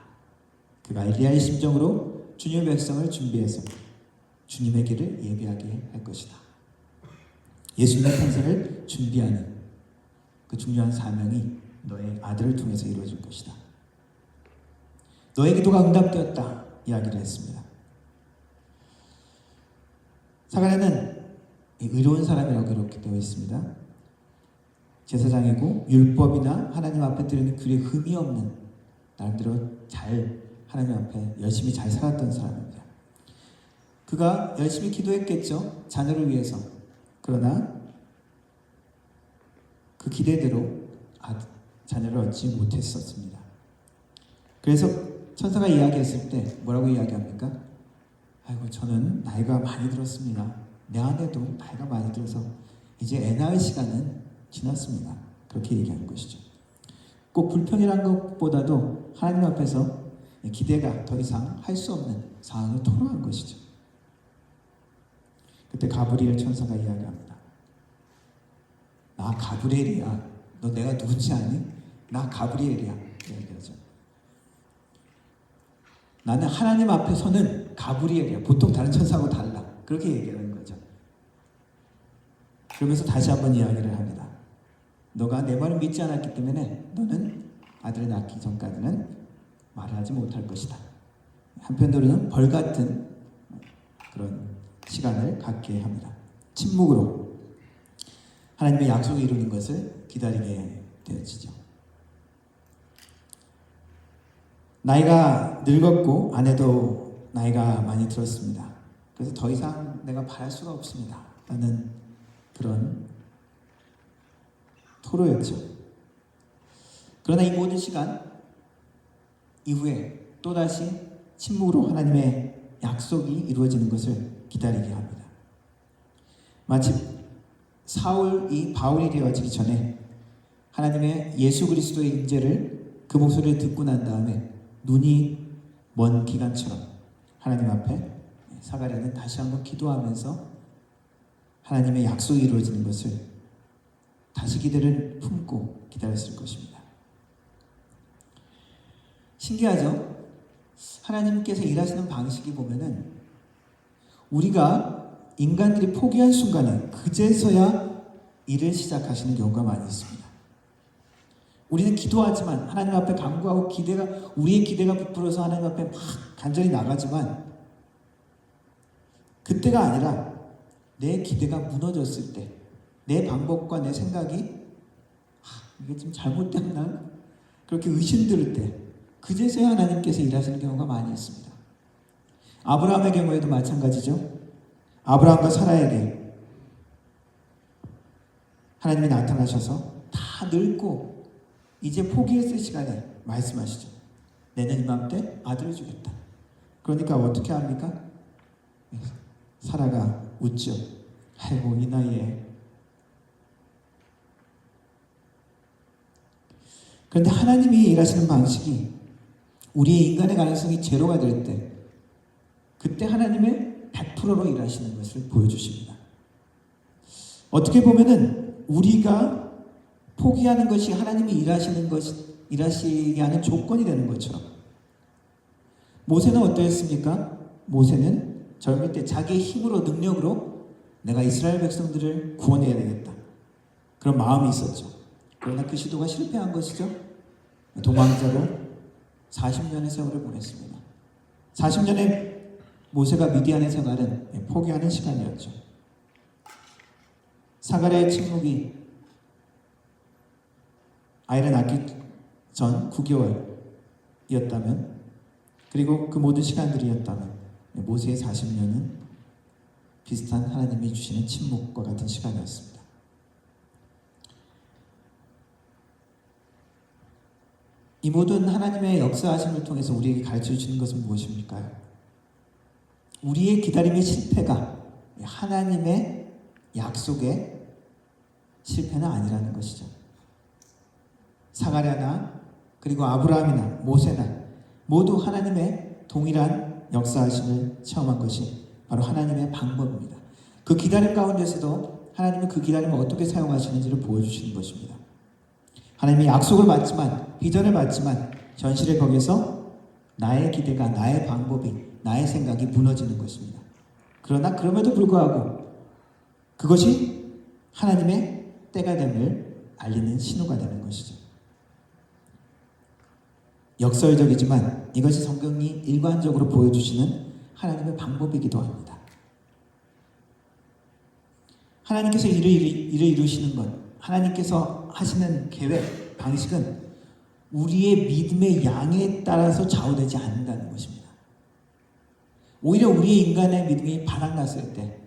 그가 엘리야의 심정으로 주님의 백성을 준비해서 주님의 길을 예비하게 할 것이다. 예수님의 탄생을 준비하는 그 중요한 사명이 너의 아들을 통해서 이루어질 것이다. 너의 기도가 응답되었다. 이야기를 했습니다. 사가랴는 의로운 사람이라고 그렇게 되어 있습니다. 제사장이고 율법이나 하나님 앞에 드리는 규례 흠이 없는 나름대로 잘 하나님 앞에 열심히 잘 살았던 사람입니다. 그가 열심히 기도했겠죠. 자녀를 위해서. 그러나 그 기대대로 자녀를 얻지 못했었습니다. 그래서 천사가 이야기했을 때 뭐라고 이야기합니까? 아이고 저는 나이가 많이 들었습니다. 내 아내도 나이가 많이 들어서 이제 애 낳을 시간은 지났습니다. 그렇게 얘기하는 것이죠. 꼭 불평이란 것보다도 하나님 앞에서 기대가 더 이상 할 수 없는 상황을 토로한 것이죠. 그때 가브리엘 천사가 이야기합니다. 나 가브리엘이야. 너 내가 누군지 아니? 나 가브리엘이야. 얘기하죠. 나는 하나님 앞에서는 가브리엘이야. 보통 다른 천사하고 달라. 그렇게 얘기하는 거죠. 그러면서 다시 한번 이야기를 합니다. 너가 내 말을 믿지 않았기 때문에 너는 아들을 낳기 전까지는 말을 하지 못할 것이다. 한편으로는 벌 같은 그런 시간을 갖게 합니다. 침묵으로 하나님의 약속을 이루는 것을 기다리게 되어지죠. 나이가 늙었고 아내도 나이가 많이 들었습니다. 그래서 더 이상 내가 바랄 수가 없습니다. 라는 그런 토로였죠. 그러나 이 모든 시간 이후에 또다시 침묵으로 하나님의 약속이 이루어지는 것을 기다리게 합니다. 마치 사울이 바울이 되어지기 전에 하나님의 예수 그리스도의 임재를 그 목소리를 듣고 난 다음에 눈이 먼 기간처럼 하나님 앞에 사가랴는 다시 한번 기도하면서 하나님의 약속이 이루어지는 것을 다시 기대를 품고 기다렸을 것입니다. 신기하죠? 하나님께서 일하시는 방식이 보면은 우리가 인간들이 포기한 순간에 그제서야 일을 시작하시는 경우가 많이 있습니다. 우리는 기도하지만 하나님 앞에 간구하고 우리의 기대가 부풀어서 하나님 앞에 막 간절히 나가지만 그때가 아니라 내 기대가 무너졌을 때 내 방법과 내 생각이 이게 좀 잘못됐나? 그렇게 의심들 때 그제서야 하나님께서 일하시는 경우가 많이 있습니다. 아브라함의 경우에도 마찬가지죠. 아브라함과 사라에게 하나님이 나타나셔서 다 늙고 이제 포기했을 시간에 말씀하시죠. 내년 이맘때 아들을 주겠다. 그러니까 어떻게 합니까? 사라가 웃죠. 아이고 이 나이에. 그런데 하나님이 일하시는 방식이 우리의 인간의 가능성이 제로가 될 때 그때 하나님의 100%로 일하시는 것을 보여주십니다. 어떻게 보면은 우리가 포기하는 것이 하나님이 일하시게 하는 조건이 되는 것처럼 모세는 어떠했습니까? 모세는 젊을 때 자기의 힘으로 능력으로 내가 이스라엘 백성들을 구원해야 되겠다. 그런 마음이 있었죠. 그러나 그 시도가 실패한 것이죠. 도망자로 40년의 세월을 보냈습니다. 40년의 모세가 미디안의 생활은 포기하는 시간이었죠. 사가랴의 침묵이 아이를 낳기 전 9개월이었다면 그리고 그 모든 시간들이었다면 모세의 40년은 비슷한 하나님이 주시는 침묵과 같은 시간이었습니다. 이 모든 하나님의 역사하심을 통해서 우리에게 가르쳐 주시는 것은 무엇입니까? 우리의 기다림의 실패가 하나님의 약속의 실패는 아니라는 것이죠. 사가랴나 그리고 아브라함이나 모세나 모두 하나님의 동일한 역사하심을 체험한 것이 바로 하나님의 방법입니다. 그 기다림 가운데서도 하나님은 그 기다림을 어떻게 사용하시는지를 보여주시는 것입니다. 하나님의 약속을 받지만 비전을 받지만 현실의 거기서 나의 기대가 나의 방법이 나의 생각이 무너지는 것입니다. 그러나 그럼에도 불구하고 그것이 하나님의 때가 됨을 알리는 신호가 되는 것이죠. 역설적이지만 이것이 성경이 일관적으로 보여주시는 하나님의 방법이기도 합니다. 하나님께서 일을 이루시는 것, 하나님께서 하시는 계획, 방식은 우리의 믿음의 양에 따라서 좌우되지 않는다는 것입니다. 오히려 우리의 인간의 믿음이 바닥났을 때,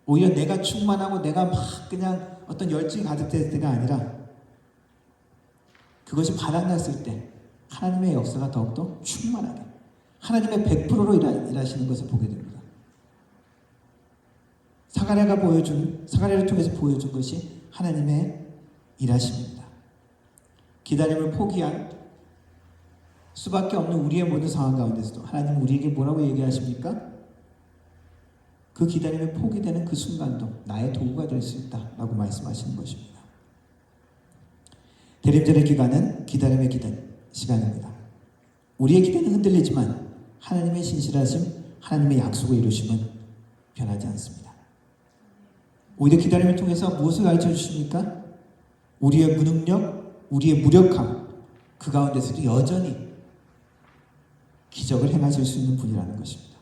오히려 내가 충만하고 내가 막 그냥 어떤 열정이 가득될 때가 아니라 그것이 바닥났을 때 하나님의 역사가 더욱더 충만하게 하나님의 100%로 일하시는 것을 보게 됩니다. 사가랴를 통해서 보여준 것이 하나님의 일하심입니다. 기다림을 포기한 수밖에 없는 우리의 모든 상황 가운데서도 하나님은 우리에게 뭐라고 얘기하십니까? 그 기다림이 포기되는 그 순간도 나의 도구가 될 수 있다라고 말씀하시는 것입니다. 대림절의 기간은 기다림의 시간입니다. 우리의 기대는 흔들리지만 하나님의 신실하심, 하나님의 약속을 이루심은 변하지 않습니다. 오히려 기다림을 통해서 무엇을 가르쳐 주십니까? 우리의 무능력, 우리의 무력함, 그 가운데서도 여전히 기적을 행하실 수 있는 분이라는 것입니다.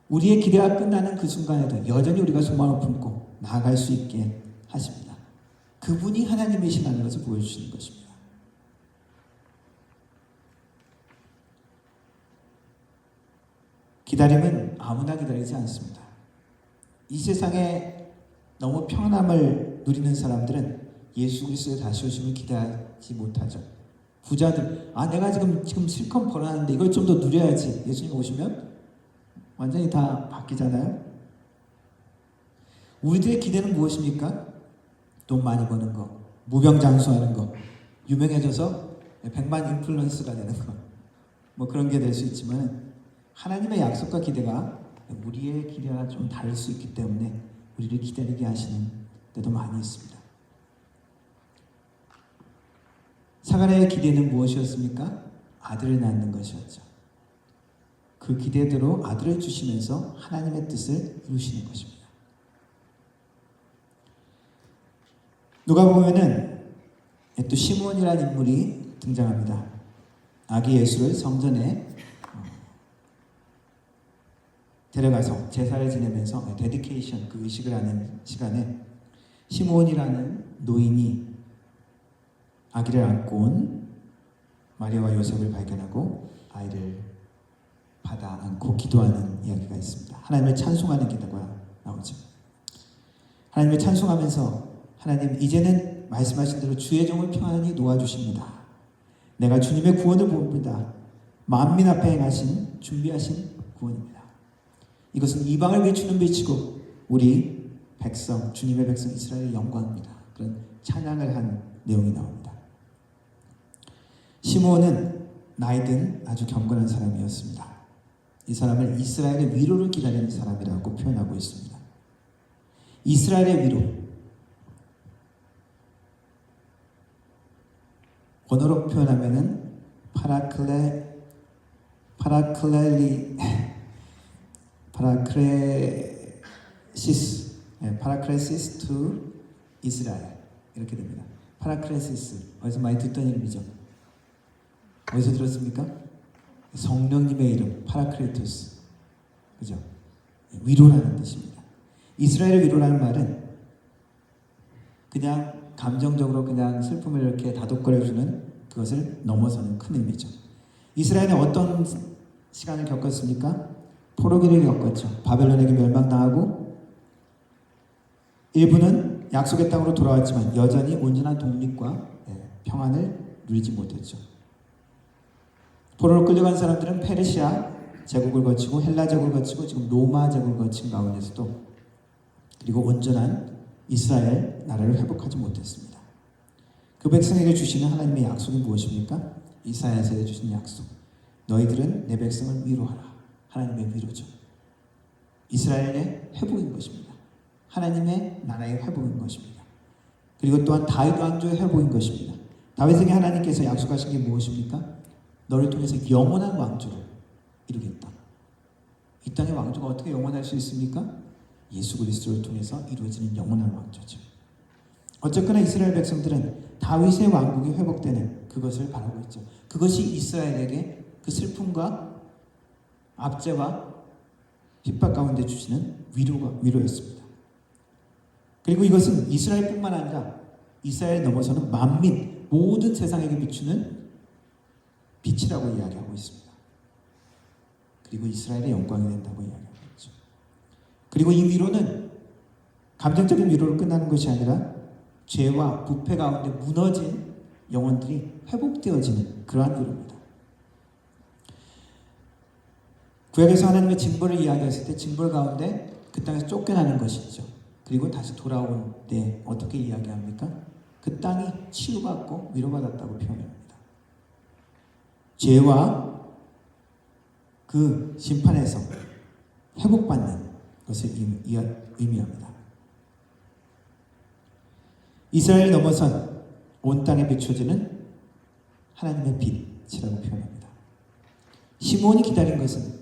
우리의 기대가 끝나는 그 순간에도 여전히 우리가 소망을 품고 나아갈 수 있게 하십니다. 그분이 하나님이시라는 것을 보여주시는 것입니다. 기다림은 아무나 기다리지 않습니다. 이 세상에 너무 평안함을 누리는 사람들은 예수 그리스도의 다시 오심을 기대하지 못하죠. 부자들, 내가 지금 실컷 벌어놨는데 이걸 좀 더 누려야지. 예수님 오시면 완전히 다 바뀌잖아요. 우리들의 기대는 무엇입니까? 돈 많이 버는 거, 무병장수하는 거, 유명해져서 100만 인플루언서가 되는 거, 뭐 그런 게 될 수 있지만 하나님의 약속과 기대가 우리의 기대와 좀 다를 수 있기 때문에 우리를 기다리게 하시는 때도 많이 있습니다. 사가랴의 기대는 무엇이었습니까? 아들을 낳는 것이었죠. 그 기대대로 아들을 주시면서 하나님의 뜻을 이루시는 것입니다. 누가복음에는 또 시므온이라는 인물이 등장합니다. 아기 예수를 성전에 데려가서 제사를 지내면서 데디케이션, 그 의식을 하는 시간에 시므온이라는 노인이 아기를 안고 온 마리아와 요셉을 발견하고 아이를 받아 안고 기도하는 이야기가 있습니다. 하나님을 찬송하는 기도가 나오죠. 하나님을 찬송하면서 하나님, 이제는 말씀하신 대로 주의 종을 평안히 놓아주십니다. 내가 주님의 구원을 봅니다. 만민 앞에 행하신 준비하신 구원입니다. 이것은 이방을 비추는 빛이고 우리 백성, 주님의 백성 이스라엘의 영광입니다. 그런 찬양을 한 내용이 나옵니다. 시므온은 나이든 아주 경건한 사람이었습니다. 이 사람을 이스라엘의 위로를 기다리는 사람이라고 표현하고 있습니다. 이스라엘의 위로, 언어로 표현하면은 파라크레시스 to 이스라엘, 이렇게 됩니다. 파라크레시스, 어디서 많이 듣던 이름이죠. 어디서 들었습니까? 성령님의 이름 파라크레토스, 그죠? 위로라는 뜻입니다. 이스라엘의 위로라는 말은 그냥 감정적으로 그냥 슬픔을 이렇게 다독거려주는 그것을 넘어서는 큰 의미죠. 이스라엘은 어떤 시간을 겪었습니까? 포로기를 겪었죠. 바벨론에게 멸망당하고 일부는 약속의 땅으로 돌아왔지만 여전히 온전한 독립과 평안을 누리지 못했죠. 포로로 끌려간 사람들은 페르시아 제국을 거치고 헬라 제국을 거치고 지금 로마 제국을 거친 가운데서도 그리고 온전한 이스라엘 나라를 회복하지 못했습니다. 그 백성에게 주시는 하나님의 약속이 무엇입니까? 이사야서에 주신 약속. 너희들은 내 백성을 위로하라. 하나님의 위로죠. 이스라엘의 회복인 것입니다. 하나님의 나라의 회복인 것입니다. 그리고 또한 다윗 왕조의 회복인 것입니다. 다윗에게 하나님께서 약속하신 게 무엇입니까? 너를 통해서 영원한 왕조를 이루겠다. 이 땅의 왕조가 어떻게 영원할 수 있습니까? 예수 그리스도를 통해서 이루어지는 영원한 왕조죠. 어쨌거나 이스라엘 백성들은 다윗의 왕국이 회복되는 그것을 바라고 있죠. 그것이 이스라엘에게 그 슬픔과 압제와 핍박 가운데 주시는 위로였습니다. 그리고 이것은 이스라엘뿐만 아니라 이스라엘 넘어서는 만민, 모든 세상에게 비추는 빛이라고 이야기하고 있습니다. 그리고 이스라엘의 영광이 된다고 이야기하고 있죠. 그리고 이 위로는 감정적인 위로로 끝나는 것이 아니라 죄와 부패 가운데 무너진 영혼들이 회복되어지는 그러한 위로입니다. 구약에서 하나님의 징벌을 이야기했을 때 징벌 가운데 그 땅에서 쫓겨나는 것이죠. 그리고 다시 돌아올 때 어떻게 이야기합니까? 그 땅이 치유받고 위로받았다고 표현합니다. 죄와 그 심판에서 회복받는 것을 의미합니다. 이스라엘이 넘어선 온 땅에 비춰지는 하나님의 빛이라고 표현합니다. 시므온이 기다린 것은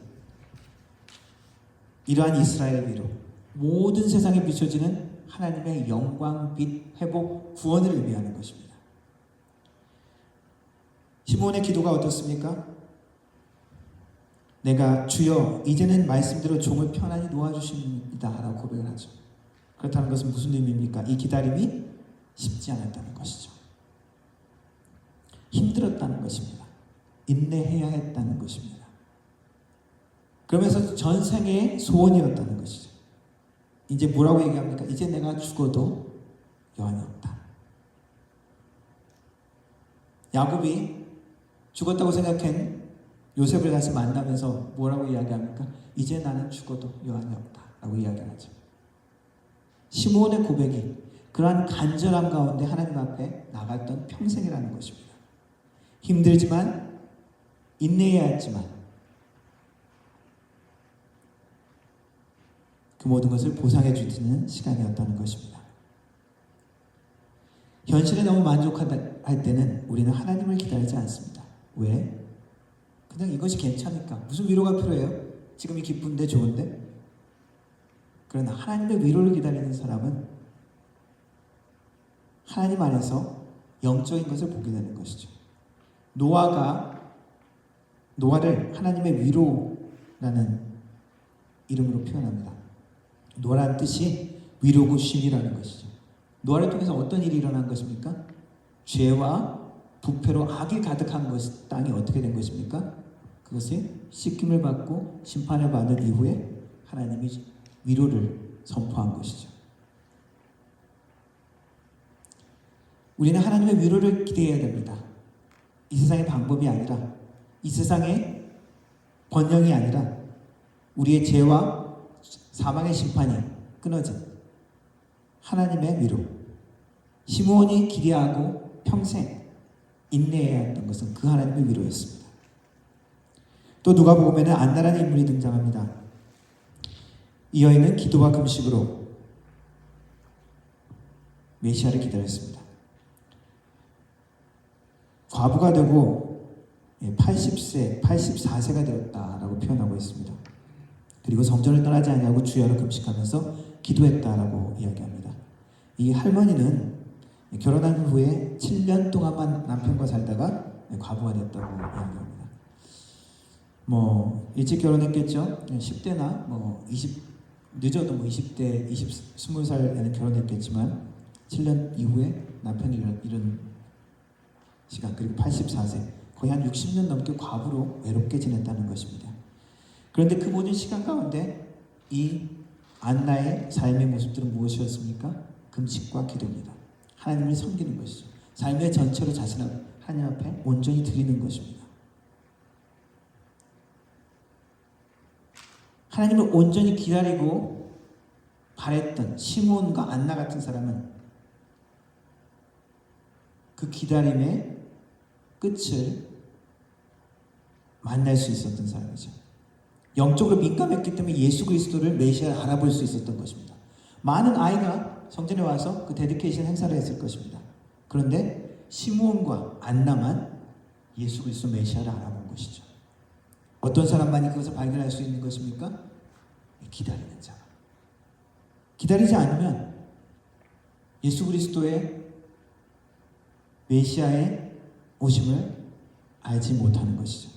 이러한 이스라엘 위로 모든 세상에 비춰지는 하나님의 영광, 빛, 회복, 구원을 의미하는 것입니다. 시므온의 기도가 어떻습니까? 내가 주여 이제는 말씀대로 종을 편안히 놓아주십니다 라고 고백을 하죠. 그렇다는 것은 무슨 의미입니까? 이 기다림이 쉽지 않았다는 것이죠. 힘들었다는 것입니다. 인내해야 했다는 것입니다. 그러면서 전생의 소원이었다는 것이죠. 이제 뭐라고 얘기합니까? 이제 내가 죽어도 여한이 없다. 야곱이 죽었다고 생각한 요셉을 다시 만나면서 뭐라고 이야기합니까? 이제 나는 죽어도 여한이 없다 라고 이야기하죠. 시므온의 고백이 그러한 간절함 가운데 하나님 앞에 나갔던 평생이라는 것입니다. 힘들지만 인내해야 했지만 그 모든 것을 보상해 주는 시간이었다는 것입니다. 현실에 너무 만족할 때는 우리는 하나님을 기다리지 않습니다. 왜? 그냥 이것이 괜찮으니까. 무슨 위로가 필요해요? 지금이 기쁜데 좋은데? 그러나 하나님의 위로를 기다리는 사람은 하나님 안에서 영적인 것을 보게 되는 것이죠. 노아를 하나님의 위로라는 이름으로 표현합니다. 노아라는 뜻이 위로고 쉼이라는 것이죠. 노아를 통해서 어떤 일이 일어난 것입니까? 죄와 부패로 악이 가득한 땅이 어떻게 된 것입니까? 그것이 씻김을 받고 심판을 받은 이후에 하나님이 위로를 선포한 것이죠. 우리는 하나님의 위로를 기대해야 됩니다. 이 세상의 방법이 아니라, 이 세상의 번영이 아니라 우리의 죄와 사망의 심판이 끊어진 하나님의 위로. 시므온이 기대하고 평생 인내해야 했던 것은 그 하나님의 위로였습니다. 또 누가복음에는 안나라는 인물이 등장합니다. 이 여인은 기도와 금식으로 메시아를 기다렸습니다. 과부가 되고 80세, 84세가 되었다라고 표현하고 있습니다. 그리고 성전을 떠나지 않냐고 주야로 금식하면서 기도했다라고 이야기합니다. 이 할머니는 결혼한 후에 7년 동안만 남편과 살다가 과부가 됐다고 이야기합니다. 일찍 결혼했겠죠. 10대나 늦어도 20대, 20살에는 결혼했겠지만 7년 이후에 남편이 잃은 시간, 그리고 84세, 거의 한 60년 넘게 과부로 외롭게 지냈다는 것입니다. 그런데 그 모든 시간 가운데 이 안나의 삶의 모습들은 무엇이었습니까? 금식과 기도입니다. 하나님을 섬기는 것이죠. 삶의 전체로 자신을 하나님 앞에 온전히 드리는 것입니다. 하나님을 온전히 기다리고 바랬던 시므온과 안나 같은 사람은 그 기다림의 끝을 만날 수 있었던 사람이죠. 영적으로 민감했기 때문에 예수 그리스도를 메시아를 알아볼 수 있었던 것입니다. 많은 아이가 성전에 와서 그 데디케이션 행사를 했을 것입니다. 그런데 시므온과 안나만 예수 그리스도 메시아를 알아본 것이죠. 어떤 사람만이 그것을 발견할 수 있는 것입니까? 기다리는 자. 기다리지 않으면 예수 그리스도의 메시아의 오심을 알지 못하는 것이죠.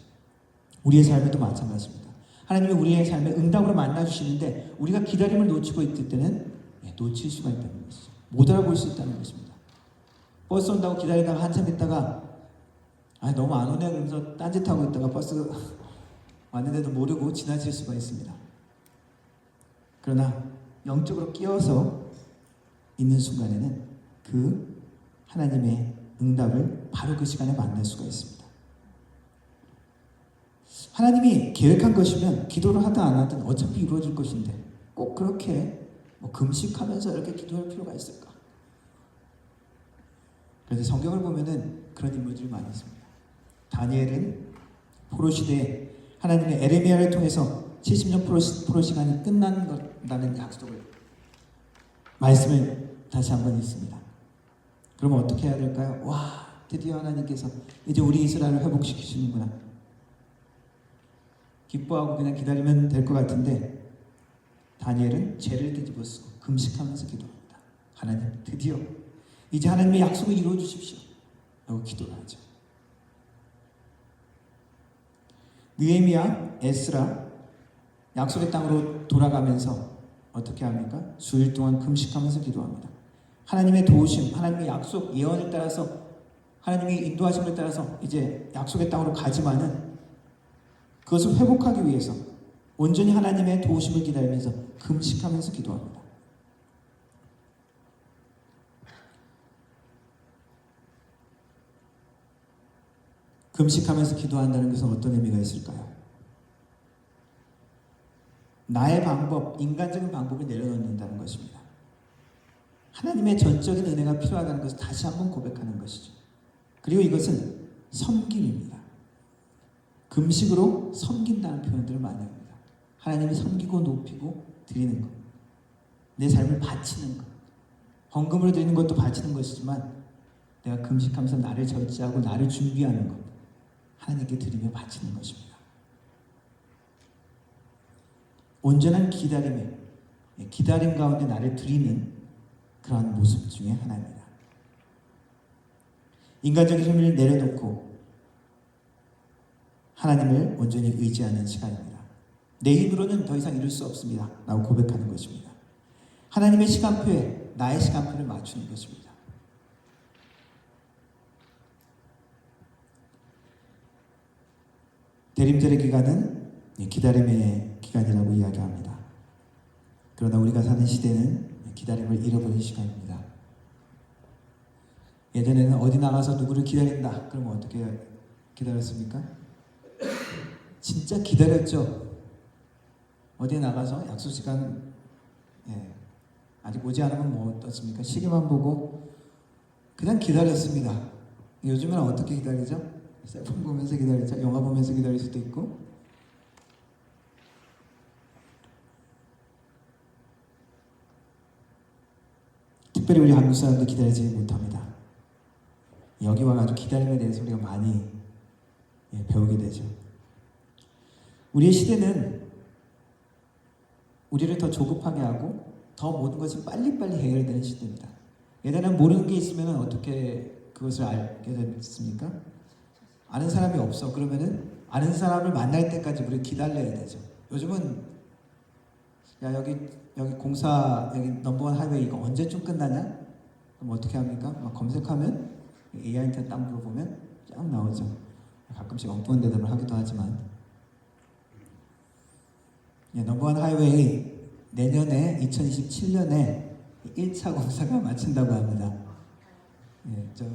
우리의 삶에도 마찬가지입니다. 하나님이 우리의 삶에 응답으로 만나주시는데 우리가 기다림을 놓치고 있을 때는 놓칠 수가 있다는 것이죠. 못 알아볼 수 있다는 것입니다. 버스 온다고 기다리다가 한참 있다가 너무 안 오네 그러면서 딴짓하고 있다가 버스 왔는데도 모르고 지나칠 수가 있습니다. 그러나 영적으로 끼어서 있는 순간에는 그 하나님의 응답을 바로 그 시간에 만날 수가 있습니다. 하나님이 계획한 것이면 기도를 하든 안 하든 어차피 이루어질 것인데 꼭 그렇게 금식하면서 이렇게 기도할 필요가 있을까? 그런데 성경을 보면은 그런 인물들이 많이 있습니다. 다니엘은 포로 시대에 하나님의 에레미야를 통해서 70년 포로 시간이 끝난다는 약속을 말씀을 다시 한번 읽습니다. 그러면 어떻게 해야 될까요? 와, 드디어 하나님께서 이제 우리 이스라엘을 회복시키시는구나. 기뻐하고 그냥 기다리면 될 것 같은데 다니엘은 죄를 뒤집어쓰고 금식하면서 기도합니다. 하나님, 드디어 이제 하나님의 약속을 이루어 주십시오 라고 기도를 하죠. 느헤미야, 에스라 약속의 땅으로 돌아가면서 어떻게 합니까? 수일 동안 금식하면서 기도합니다. 하나님의 도우심, 하나님의 약속, 예언을 따라서 하나님의 인도하심을 따라서 이제 약속의 땅으로 가지만은 그것을 회복하기 위해서 온전히 하나님의 도우심을 기다리면서 금식하면서 기도합니다. 금식하면서 기도한다는 것은 어떤 의미가 있을까요? 나의 방법, 인간적인 방법을 내려놓는다는 것입니다. 하나님의 전적인 은혜가 필요하다는 것을 다시 한번 고백하는 것이죠. 그리고 이것은 섬김입니다. 금식으로 섬긴다는 표현들을 많이 합니다. 하나님이 섬기고 높이고 드리는 것, 내 삶을 바치는 것, 헌금으로 드리는 것도 바치는 것이지만 내가 금식하면서 나를 절제하고 나를 준비하는 것, 하나님께 드리며 바치는 것입니다. 온전한 기다림에, 기다림 가운데 나를 드리는 그러한 모습 중에 하나입니다. 인간적인 힘을 내려놓고 하나님을 온전히 의지하는 시간입니다. 내 힘으로는 더 이상 이룰 수 없습니다 라고 고백하는 것입니다. 하나님의 시간표에 나의 시간표를 맞추는 것입니다. 대림절의 기간은 기다림의 기간이라고 이야기합니다. 그러나 우리가 사는 시대는 기다림을 잃어버린 시간입니다. 예전에는 어디 나가서 누구를 기다린다 그러면 어떻게 기다렸습니까? 진짜 기다렸죠. 어디에 나가서 약속 시간 아직 오지 않으면 뭐 어떻습니까? 시계만 보고 그냥 기다렸습니다. 요즘은 어떻게 기다리죠? 셀폰 보면서 기다리죠. 영화 보면서 기다릴 수도 있고. 특별히 우리 한국 사람도 기다리지 못합니다. 여기 와가지고 기다림에 대해서 우리가 많이 배우게 되죠. 우리의 시대는 우리를 더 조급하게 하고 더 모든 것이 빨리빨리 해결되는 시대입니다. 예전에는 모르는 게 있으면 어떻게 그것을 알게 됐습니까? 아는 사람이 없어. 그러면은 아는 사람을 만날 때까지 우리 기다려야 되죠. 요즘은 야 여기 공사 여기 넘버원 하이웨이 이거 언제쯤 끝나냐? 그럼 어떻게 합니까? 막 검색하면 AI한테 딱 물어보면 쫙 나오죠. 가끔씩 엉뚱한 대답을 하기도 하지만 넘버원 하이웨이 내년에 2027년에 1차 공사가 마친다고 합니다. 저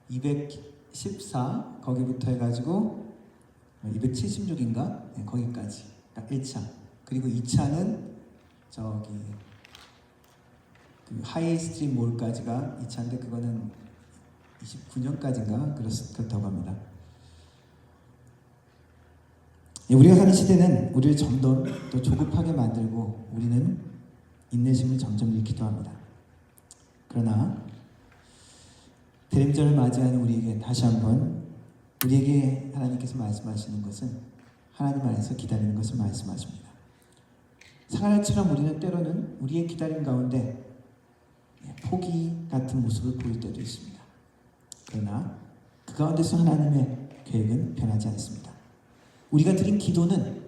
214 거기부터 해가지고 276인가 거기까지 딱 1차. 그리고 2차는 저기 그 하이스트리트 몰까지가 2차인데 그거는 29년까지인가 그렇다고 합니다. 우리가 사는 시대는 우리를 점점 더 조급하게 만들고 우리는 인내심을 점점 잃기도 합니다. 그러나 대림절을 맞이하는 우리에게 다시 한번 우리에게 하나님께서 말씀하시는 것은 하나님 안에서 기다리는 것을 말씀하십니다. 사가랴처럼 우리는 때로는 우리의 기다림 가운데 포기 같은 모습을 보일 때도 있습니다. 그러나 그 가운데서 하나님의 계획은 변하지 않습니다. 우리가 드린 기도는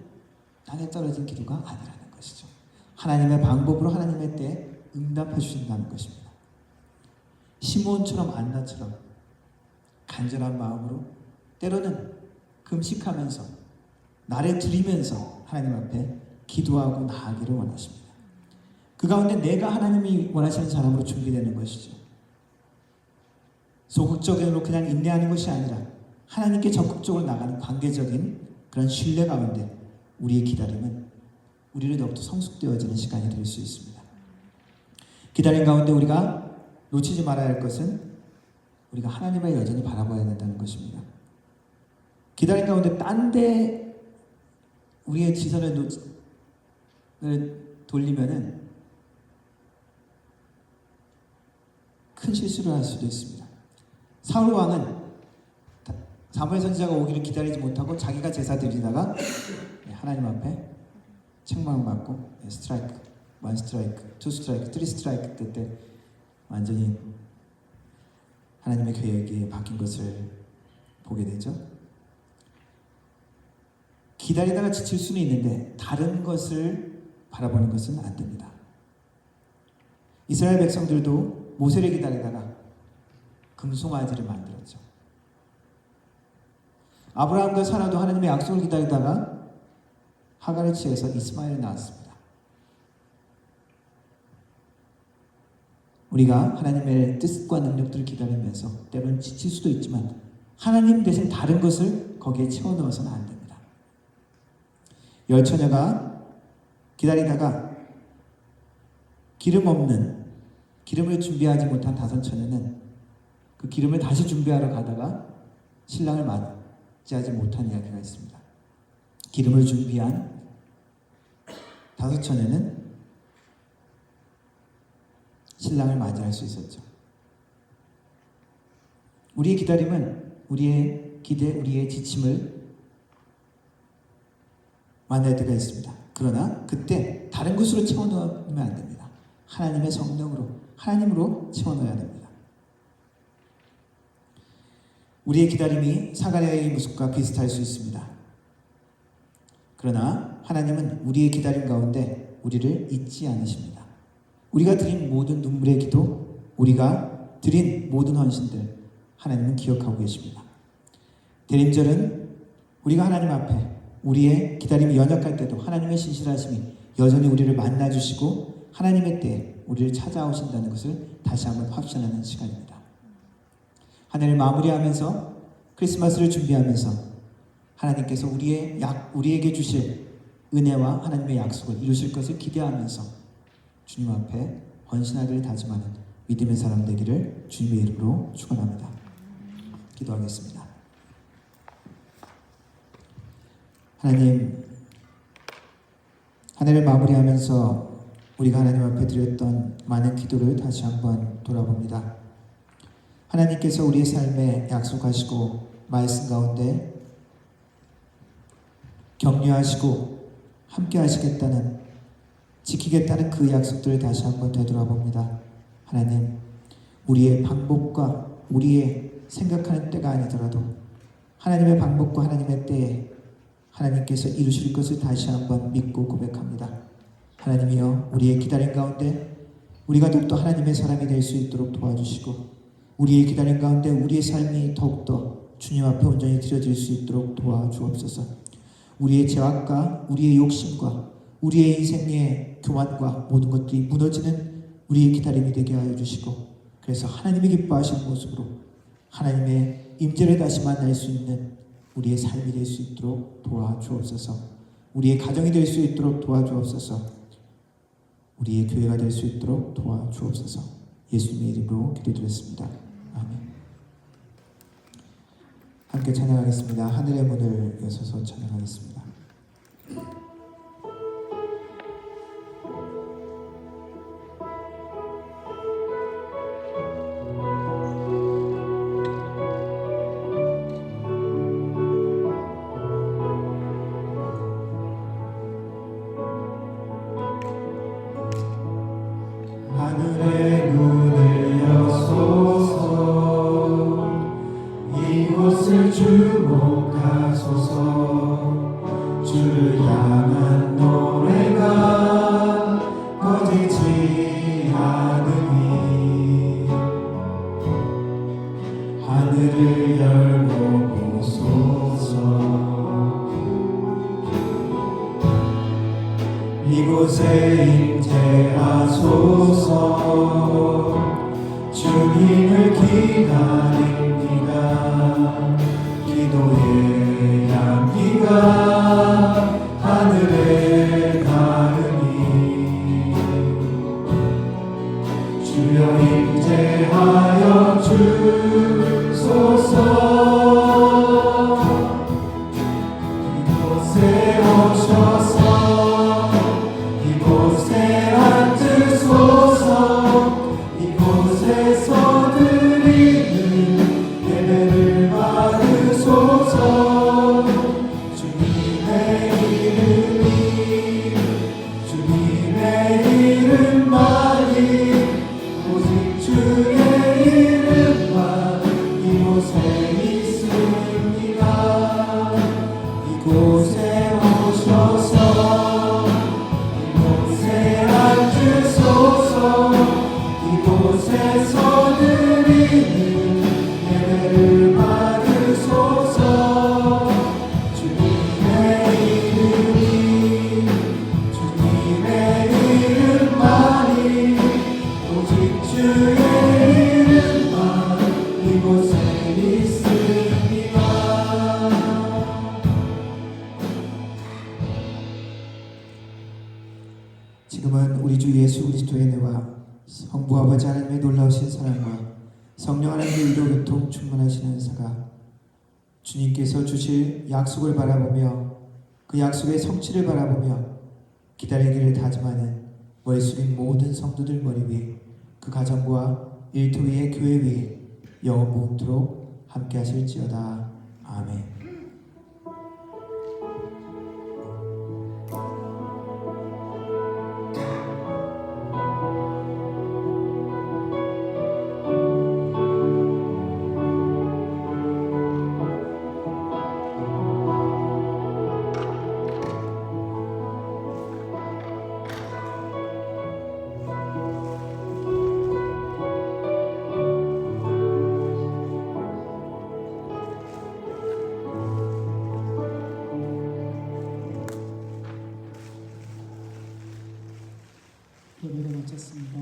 땅에 떨어진 기도가 아니라는 것이죠. 하나님의 방법으로 하나님의 때에 응답해 주신다는 것입니다. 시므온처럼 안나처럼 간절한 마음으로 때로는 금식하면서 나를 드리면서 하나님 앞에 기도하고 나아가기를 원하십니다. 그 가운데 내가 하나님이 원하시는 사람으로 준비되는 것이죠. 소극적으로 그냥 인내하는 것이 아니라 하나님께 적극적으로 나가는 관계적인 그런 신뢰 가운데 우리의 기다림은 우리를 더욱더 성숙되어지는 시간이 될 수 있습니다. 기다림 가운데 우리가 놓치지 말아야 할 것은 우리가 하나님을 여전히 바라봐야 된다는 것입니다. 기다림 가운데 딴 데 우리의 시선을 돌리면은 큰 실수를 할 수도 있습니다. 사울 왕은 사무엘 선지자가 오기를 기다리지 못하고 자기가 제사 드리다가 하나님 앞에 책망을 받고 스트라이크, 1 스트라이크, 2 스트라이크, 3 스트라이크 때 완전히 하나님의 계획이 바뀐 것을 보게 되죠. 기다리다가 지칠 수는 있는데 다른 것을 바라보는 것은 안 됩니다. 이스라엘 백성들도 모세를 기다리다가 금송아지를 만들었죠. 아브라함과 사라도 하나님의 약속을 기다리다가 하갈을 취해서 이스마엘을 낳았습니다. 우리가 하나님의 뜻과 능력들을 기다리면서 때로는 지칠 수도 있지만 하나님 대신 다른 것을 거기에 채워넣어서는 안 됩니다. 열 처녀가 기다리다가 기름을 준비하지 못한 5 처녀는 그 기름을 다시 준비하러 가다가 신랑을 맞이하지 못한 이야기가 있습니다. 기름을 준비한 5 처녀는 신랑을 맞이할 수 있었죠. 우리의 기다림은 우리의 기대, 우리의 지침을 만날 때가 있습니다. 그러나 그때 다른 것으로 채워넣으면 안 됩니다. 하나님의 성령으로, 하나님으로 채워넣어야 됩니다. 우리의 기다림이 사가랴의 모습과 비슷할 수 있습니다. 그러나 하나님은 우리의 기다림 가운데 우리를 잊지 않으십니다. 우리가 드린 모든 눈물의 기도, 우리가 드린 모든 헌신들 하나님은 기억하고 계십니다. 대림절은 우리가 하나님 앞에 우리의 기다림이 연약할 때도 하나님의 신실하심이 여전히 우리를 만나주시고 하나님의 때에 우리를 찾아오신다는 것을 다시 한번 확신하는 시간입니다. 한 해를 마무리하면서 크리스마스를 준비하면서 하나님께서 우리에게 주실 은혜와 하나님의 약속을 이루실 것을 기대하면서 주님 앞에 헌신하기를 다짐하는 믿음의 사람 되기를 주님의 이름으로 축원합니다. 기도하겠습니다. 하나님, 한 해를 마무리하면서 우리가 하나님 앞에 드렸던 많은 기도를 다시 한번 돌아봅니다. 하나님께서 우리의 삶에 약속하시고 말씀 가운데 격려하시고 함께 하시겠다는, 지키겠다는 그 약속들을 다시 한번 되돌아봅니다. 하나님, 우리의 방법과 우리의 생각하는 때가 아니더라도 하나님의 방법과 하나님의 때에 하나님께서 이루실 것을 다시 한번 믿고 고백합니다. 하나님이여, 우리의 기다림 가운데 우리가 더욱더 하나님의 사람이 될 수 있도록 도와주시고, 우리의 기다림 가운데 우리의 삶이 더욱더 주님 앞에 온전히 드려질 수 있도록 도와주옵소서. 우리의 죄악과 우리의 욕심과 우리의 인생의 교만과 모든 것들이 무너지는 우리의 기다림이 되게 하여 주시고, 그래서 하나님이 기뻐하시는 모습으로 하나님의 임재를 다시 만날 수 있는 우리의 삶이 될 수 있도록 도와주옵소서. 우리의 가정이 될 수 있도록 도와주옵소서. 우리의 교회가 될 수 있도록 도와주옵소서. 예수님의 이름으로 기도드렸습니다. 아멘. 함께 찬양하겠습니다. 하늘의 문을 여서서 찬양하겠습니다. 하늘의 문을 여소서, 이곳을 주목하소서. 주를 향한 노래가 꺼지지 않으니 하늘을 열고 보소서. 이곳에 임재하소서. 주님을 기다립니다. 기도의 향기가 하늘에 닿으니 주여 임재하여 주소서. 이곳에 오셔서 이곳에 앉으소서. 이곳에서 아버지 하나님의 놀라우신 사랑과 성령 하나님의 위로 교통 충만하신 은사가 주님께서 주실 약속을 바라보며 그 약속의 성취를 바라보며 기다리기를 다짐하는 머리 숙인 모든 성도들 머리 위에 그 가정과 일터 위에 교회 위에 영원 무궁토록 함께 하실지어다. 아멘. 예배를 마쳤습니다.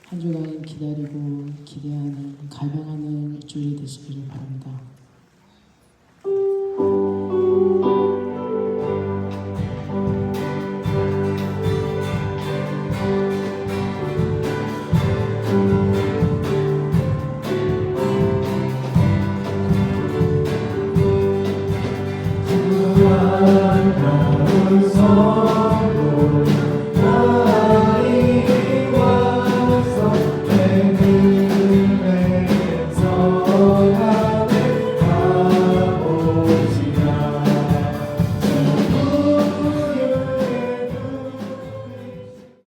한 주간 기다리고 기대하는 갈망하는 일주일이 되시기를 바랍니다.